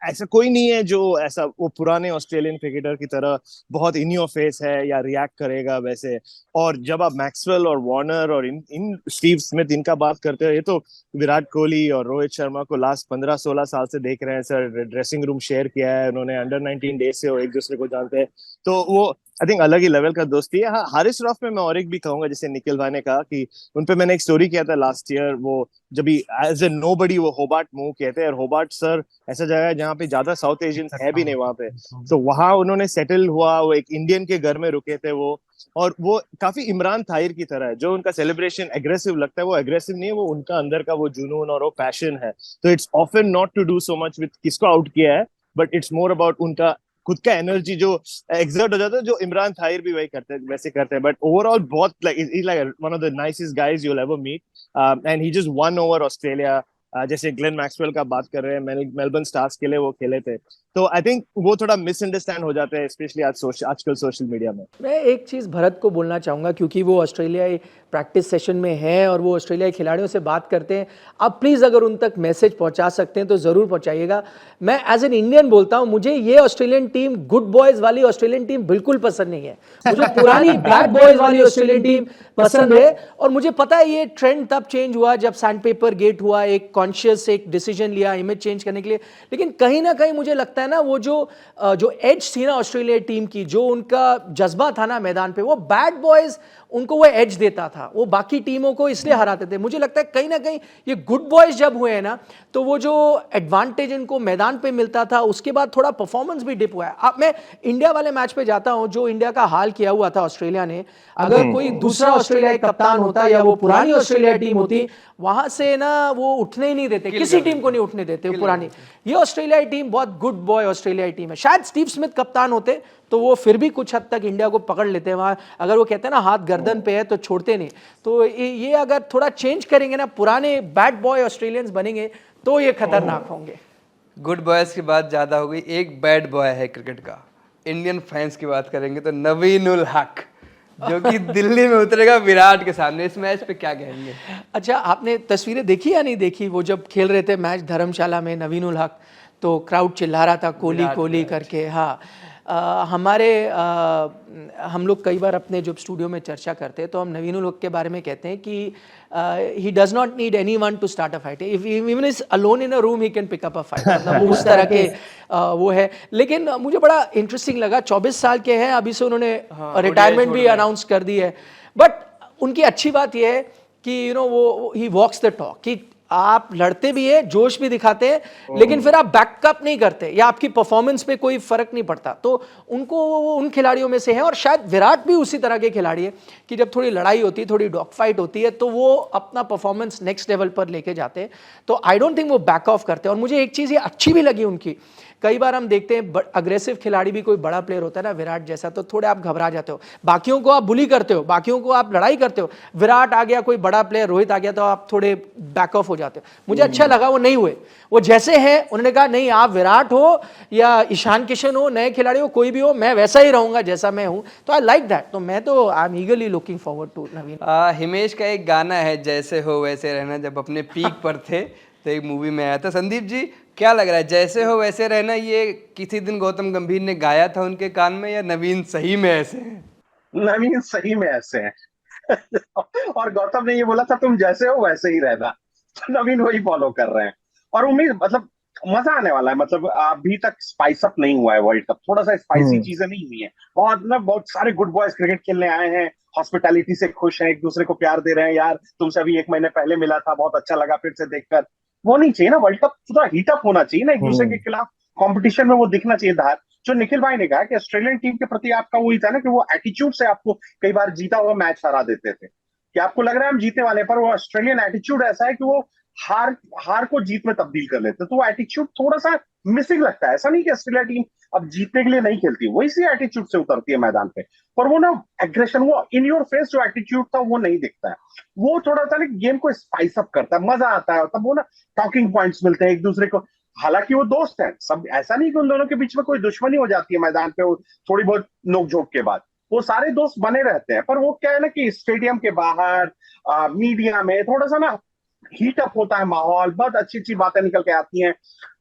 ऐसा कोई नहीं है जो ऐसा वो पुराने ऑस्ट्रेलियन क्रिकेटर की तरह बहुत इन योर फेस है या रिएक्ट करेगा वैसे। और जब आप मैक्सवेल और वार्नर और इन स्टीव स्मिथ इनका बात करते हो, ये तो विराट कोहली और रोहित शर्मा को लास्ट 15-16 साल से देख रहे हैं सर, ड्रेसिंग रूम शेयर किया है उन्होंने, अंडर 19 डेज से वो एक दूसरे को जानते हैं। तो वो आई थिंक अलग ही लेवल का दोस्ती है। हाँ, हारिस रऊफ में मैं और एक भी कहूंगा, जैसे निखिल भाई ने कहा कि उन पे मैंने एक स्टोरी किया था लास्ट ईयर, वो जब भी एज ए नोबडी वो होबार्ट मूव किए थे, और होबार्ट सर ऐसा जगह है जहाँ पे ज्यादा साउथ एशियन है भी नहीं वहां पे, तो वहां उन्होंने सेटल हुआ, वो एक इंडियन के घर में रुके थे वो, और वो काफी इमरान ताहिर की तरह है, जो उनका सेलिब्रेशन एग्रेसिव लगता है वो एग्रेसिव नहीं है, वो उनका अंदर का वो जुनून और वो पैशन है। तो it's often not to do so much with किसको आउट किया है, बट इट्स मोर अबाउट उनका खुद का एनर्जी जो एक्सर्ट हो जाता है, जो इमरान ताहिर भी वही करते हैं, वैसे करते हैं। बट ओवरऑल बहुत like one of the nicest guys you will ever meet, and he just won over Australia जैसे ग्लेन मैक्सवेल का बात कर रहे हैं, मेलबर्न स्टार्स के लिए वो खेले थे, तो आई थिंक वो थोड़ा मिसअंडरस्टैंड हो जाते हैं, स्पेशली आजकल सोशल मीडिया में। मैं एक चीज़ भरत को बोलना चाहूँगा, क्योंकि वो ऑस्ट्रेलियाई प्रैक्टिस सेशन में है और वो ऑस्ट्रेलियाई खिलाड़ियों से बात करते हैं। आप प्लीज़ अगर उन तक मैसेज पहुँचा सकते हैं तो ज़रूर पहुँचाइएगा। मैं एज एन इंडियन बोलता हूँ, मुझे ये ऑस्ट्रेलियन टीम, गुड बॉयज़ वाली ऑस्ट्रेलियन टीम बिल्कुल पसंद नहीं है। मुझे पुरानी बैड बॉयज़ वाली ऑस्ट्रेलियन टीम पसंद है। और मुझे पता है ये ट्रेंड तब चेंज हुआ जब सैंडपेपर गेट हुआ, एक कॉन्शियस एक डिसीजन लिया इमेज चेंज करने के लिए। लेकिन कहीं ना कहीं मुझे लगता है ना, वो जो एज थी ना ऑस्ट्रेलिया टीम की, जो उनका जज्बा था ना मैदान पे, वो बैड बॉयज उनको वो एज देता था, वो बाकी टीमों को इसलिए हराते थे। मुझे लगता है कहीं ना कहीं ये गुड बॉयज जब हुए हैं ना, तो वो जो एडवांटेज इनको मैदान पे मिलता था, उसके बाद थोड़ा परफॉर्मेंस भी डिप हुआ है। अब मैं इंडिया वाले मैच पे जाता हूं, जो इंडिया का हाल किया हुआ था ऑस्ट्रेलिया ने, अगर कोई दूसरा ऑस्ट्रेलिया कप्तान होता या वो पुरानी ऑस्ट्रेलिया टीम होती, वहां से ना वो उठने ही नहीं देते, किसी टीम को नहीं उठने देते पुरानी। ये ऑस्ट्रेलियाई टीम बहुत गुड बॉय ऑस्ट्रेलियाई टीम है। शायद स्टीव स्मिथ कप्तान होते तो वो फिर भी कुछ हद तक इंडिया को पकड़ लेते हैं वहां। अगर वो कहते हैं ना हाथ गर्दन पे है तो छोड़ते नहीं। तो ये अगर थोड़ा चेंज करेंगे ना, पुराने बैड बॉय ऑस्ट्रेलियंस बनेंगे, तो ये खतरनाक होंगे। गुड बॉयज की बात ज्यादा हो गई, एक बैड बॉय है क्रिकेट का। इंडियन फैंस की बात करेंगे तो नवीन उल हक, जो कि दिल्ली में उतरेगा विराट के सामने। इस मैच पे क्या कहेंगे? अच्छा, आपने तस्वीरें देखी या नहीं देखी? वो जब खेल रहे थे मैच धर्मशाला में, नवीन उल हक, तो क्राउड चिल्ला रहा था कोहली कोहली करके। हाँ, हम लोग कई बार अपने जब स्टूडियो में चर्चा करते हैं तो हम नवीन उल हक के बारे में कहते हैं कि he does not need anyone to start a fight, if even is alone in a room he can pick up a fight. मतलब उस तरह के वो है। लेकिन मुझे बड़ा इंटरेस्टिंग लगा, 24 साल के हैं अभी से, उन्होंने रिटायरमेंट भी अनाउंस कर दी है। बट उनकी अच्छी बात यह है कि यू नो वो ही वॉक्स द टॉक, कि आप लड़ते भी है, जोश भी दिखाते हैं, लेकिन फिर आप बैकअप नहीं करते या आपकी परफॉर्मेंस पे कोई फर्क नहीं पड़ता। तो उनको वो उन खिलाड़ियों में से है। और शायद विराट भी उसी तरह के खिलाड़ी है कि जब थोड़ी लड़ाई होती है, थोड़ी डॉग फाइट होती है, तो वो अपना परफॉर्मेंस नेक्स्ट लेवल पर लेके जाते हैं। तो आई डोंट थिंक वो बैक ऑफ करते हैं। और मुझे एक चीज़ ये अच्छी भी लगी उनकी, कई बार हम देखते हैं अग्रेसिव खिलाड़ी भी, कोई बड़ा प्लेयर होता है ना विराट जैसा, तो थोड़े आप घबरा जाते हो, बाकियों को आप बुली करते हो, बाकियों को आप लड़ाई करते हो। विराट आ गया, कोई बड़ा प्लेयर रोहित आ गया, तो आप थोड़े बैक ऑफ हो जाते हो। मुझे अच्छा लगा वो नहीं हुए, वो जैसे हैं उन्होंने कहा नहीं, आप विराट हो या ईशान किशन हो, नए खिलाड़ी हो, कोई भी हो, मैं वैसा ही रहूंगा जैसा मैं हूं। तो आई लाइक दैट। तो मैं तो I am eagerly looking forward to Naveen. Himesh का एक गाना है जैसे हो वैसे रहना, जब अपने पीक पर थे तो एक मूवी में आया था। संदीप जी, क्या लग रहा है, जैसे हो वैसे रहना ये किसी दिन गौतम गंभीर ने गाया था उनके कान में, या नवीन सही में ऐसे हैं? नवीन सही में ऐसे हैं और गौतम ने ये बोला था तुम जैसे हो वैसे ही रहना, तो नवीन वही फॉलो कर रहे हैं। और उम्मीद, मतलब मजा आने वाला है। मतलब अभी तक स्पाइस अप नहीं हुआ है वर्ल्ड कप, थोड़ा सा स्पाइसी चीजें नहीं हुई है। बहुत सारे गुड बॉयज क्रिकेट खेलने आए हैं, हॉस्पिटैलिटी से खुश हैं, एक दूसरे को प्यार दे रहे हैं। यार तुमसे अभी 1 महीने पहले मिला था, बहुत अच्छा लगा फिर से देखकर। वो नहीं चाहिए ना, वर्ल्ड कप थोड़ा हीटअप होना चाहिए ना, एक दूसरे के खिलाफ कंपटीशन में वो दिखना चाहिए धार। जो निखिल भाई ने कहा कि ऑस्ट्रेलियन टीम के प्रति आपका वही था ना, कि वो एटीट्यूड से आपको कई बार जीता हुआ मैच हरा देते थे, कि आपको लग रहा है हम जीतने वाले, पर वो ऑस्ट्रेलियन एटीट्यूड ऐसा है कि वो हार को जीत में तब्दील कर लेते। तो वो एटीट्यूड थोड़ा सा मिसिंग लगता है। ऐसा नहीं कि ऑस्ट्रेलिया टीम अब जीतने के लिए नहीं खेलती, वो इसी एटीट्यूड से उतरती है मैदान पे, पर वो ना एग्रेशन, वो इन योर फेस जो एटीट्यूड था वो नहीं दिखता है। वो थोड़ा सा ना गेम को स्पाइस अप करता है, मजा आता है। तब वो ना टॉकिंग पॉइंट्स मिलते हैं एक दूसरे को। हालांकि वो दोस्त हैं सब, ऐसा नहीं कि उन दोनों के बीच में कोई दुश्मनी हो जाती है मैदान पे थोड़ी बहुत नोकझोंक के बाद, वो सारे दोस्त बने रहते हैं। पर वो क्या है ना कि स्टेडियम के बाहर मीडिया में थोड़ा सा ना हीटअप होता है माहौल, बहुत अच्छी अच्छी बातें निकल के आती हैं,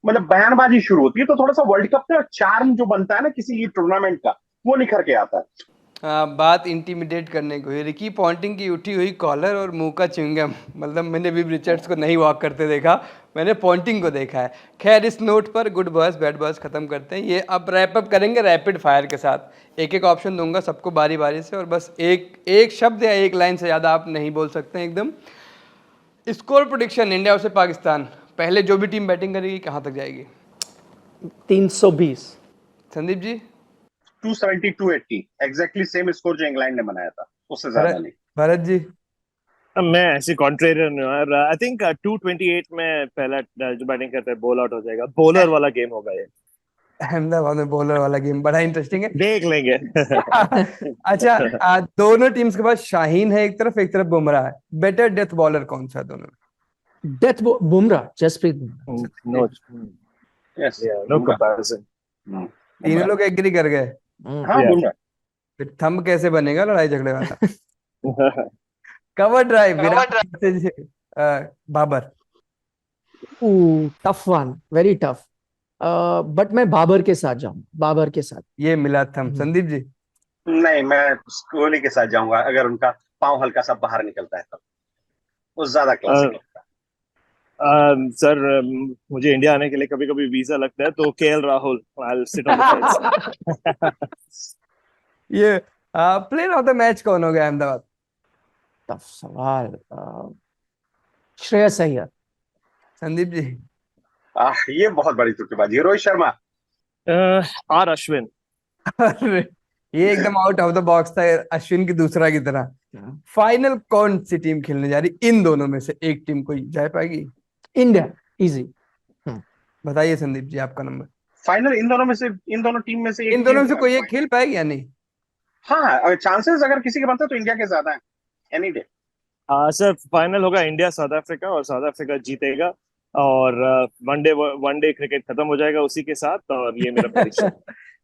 मतलब बयानबाजी शुरू होती है। तो थोड़ा सा वर्ल्ड कप में चार्म जो बनता है ना किसी टूर्नामेंट का, वो निखर के आता है। बात इंटिमिडेट करने को हुई, रिकी पॉन्टिंग की उठी हुई कॉलर और मुंह का च्युइंगम। मतलब मैंने विव रिचर्ड्स को नहीं वॉक करते देखा, मैंने पॉन्टिंग को देखा है। खैर, इस नोट पर गुड बॉयज बैड बॉयज खत्म करते हैं। ये अब रैप अप करेंगे रैपिड फायर के साथ। एक एक ऑप्शन दूंगा सबको बारी बारी से, और बस एक शब्द या एक लाइन से ज़्यादा आप नहीं बोल सकते एकदम। Score prediction India versus Pakistan, पहले जो भी टीम बैटिंग करेगी कहाँ तक जाएगी? 320। Sandeep ji? 270 280, exactly same score जो इंग्लैंड ने बनाया था, उससे ज्यादा नहीं। भरत जी? मैं ऐसे कॉन्ट्रेरियन हूँ यार। आई थिंक 228 में पहला जो बैटिंग करता है बॉल आउट हो जाएगा। बॉलर वाला गेम होगा ये। अहमदाबाद में बॉलर वाला गेम बड़ा इंटरेस्टिंग है, देख लेंगे। अच्छा, दोनों टीम्स के पास शाहीन है एक तरफ बुमराह है। बेटर डेथ बॉलर कौन सा है दोनों में? Death Bumrah, Jasprit Bumrah. No, yes yeah, no comparison. तीनों लोग एग्री कर गए। हाँ Yeah. बुमराह। फिर थंब कैसे बनेगा लड़ाई झगड़े वाला? Cover drive Virat versus Babar. Tough one, very tough. But मैं बाबर के साथ जाऊं, बाबर के साथ। ये मिला थंब। संदीप जी? नहीं, मैं कोहली के साथ जाऊंगा, अगर उनका पाँव हल्का सा बाहर निकलता है तब वो ज्यादा क्लासिक लगता है। सर, मुझे इंडिया आने के लिए कभी कभी वीजा लगता है, तो KL Rahul, I'll sit on the fence. ये प्लेयर ऑफ द मैच कौन हो गया अहमदाबाद? टफ सवाल। श्रेयस अय्यर। संदीप जी? ये बहुत बड़ी तुक्केबाजी है। रोहित शर्मा। आर अश्विन। अरे, ये एकदम आउट ऑफ द बॉक्स था, अश्विन की दूसरा की तरह। फाइनल कौन सी टीम खेलने जा रही? इन दोनों में से एक टीम कोई जा पाएगी? India, easy. बताइए संदीप जी, आपका नंबर। फाइनल इन दोनों में से, इन दोनों टीम में से इन दोनों में से कोई एक खेल पाएगी या नहीं? हाँ, चांसेस अगर किसी के बनते तो इंडिया के ज्यादा है, एनी डे। सर, फाइनल होगा इंडिया साउथ अफ्रीका, और साउथ अफ्रीका जीतेगा, और वनडे क्रिकेट खत्म हो जाएगा उसी के साथ, और ये मेरा प्रेडिक्शन।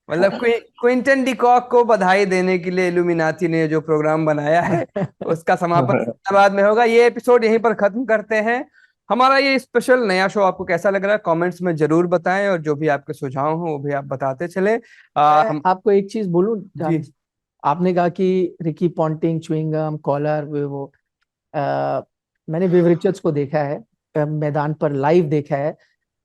मतलब क्विंटन डिकॉक को बधाई देने के लिए इल्यूमिनाती ने जो प्रोग्राम बनाया है उसका समापन बाद में होगा। ये एपिसोड यहीं पर खत्म करते हैं। हमारा ये स्पेशल नया शो आपको कैसा लग रहा है कमेंट्स में जरूर बताएं, और जो भी आपके सुझाव हो वो भी आप बताते चले। मैं आपको एक चीज बोलूं जी। आपने कहा कि रिकी पॉन्टिंग, च्युइंगम, कॉलर, वो मैंने विव रिचर्ड्स को देखा है, मैदान पर लाइव देखा है,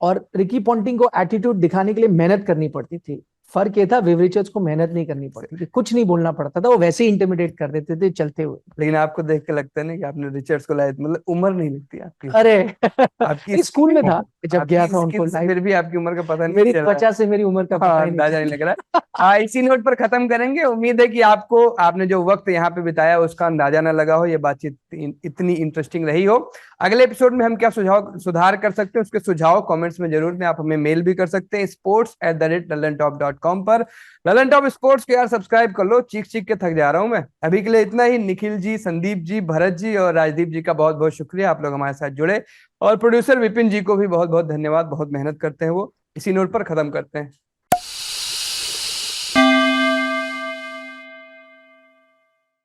और रिकी पॉन्टिंग को एटीट्यूड दिखाने के लिए मेहनत करनी पड़ती थी। फर्क ये था, विव रिचर्ड्स को मेहनत नहीं करनी पड़ती थी, कुछ नहीं बोलना पड़ता था, वो वैसे ही इंटिमिडेट कर देते थे चलते हुए। लेकिन आपको देख के लगता है ना कि आपने रिचर्ड्स को लाया, मतलब उम्र नहीं लगती आपकी। अरे आपकी स्कूल में था जब गया था उनको skills, लाइव। फिर भी आपकी उम्र का पता नहीं मेरी चल रहा। त्वचा से मेरी उम्र का पता ही अंदाजा नहीं नहीं लग रहा। इसी नोट पर खत्म करेंगे। उम्मीद है कि आपको, आपने जो वक्त यहाँ पे बिताया उसका अंदाजा ना लगा हो, ये बातचीत इतनी इंटरेस्टिंग रही हो। अगले एपिसोड में हम क्या सुधार कर सकते हैं, उसके सुझाव कमेंट्स में जरूर दें। आप हमें मेल भी कर सकते हैं sports@lallentop.com पर। ललन टॉप स्पोर्ट्स को यार सब्सक्राइब कर लो, चीख चीख के थक जा रहा हूं मैं। अभी के लिए इतना ही। निखिल जी, संदीप जी, भरत जी और राजदीप जी का बहुत बहुत शुक्रिया, आप लोग हमारे साथ जुड़े। और प्रोड्यूसर विपिन जी को भी बहुत बहुत धन्यवाद, बहुत मेहनत करते हैं वो। इसी नोट पर खत्म करते हैं।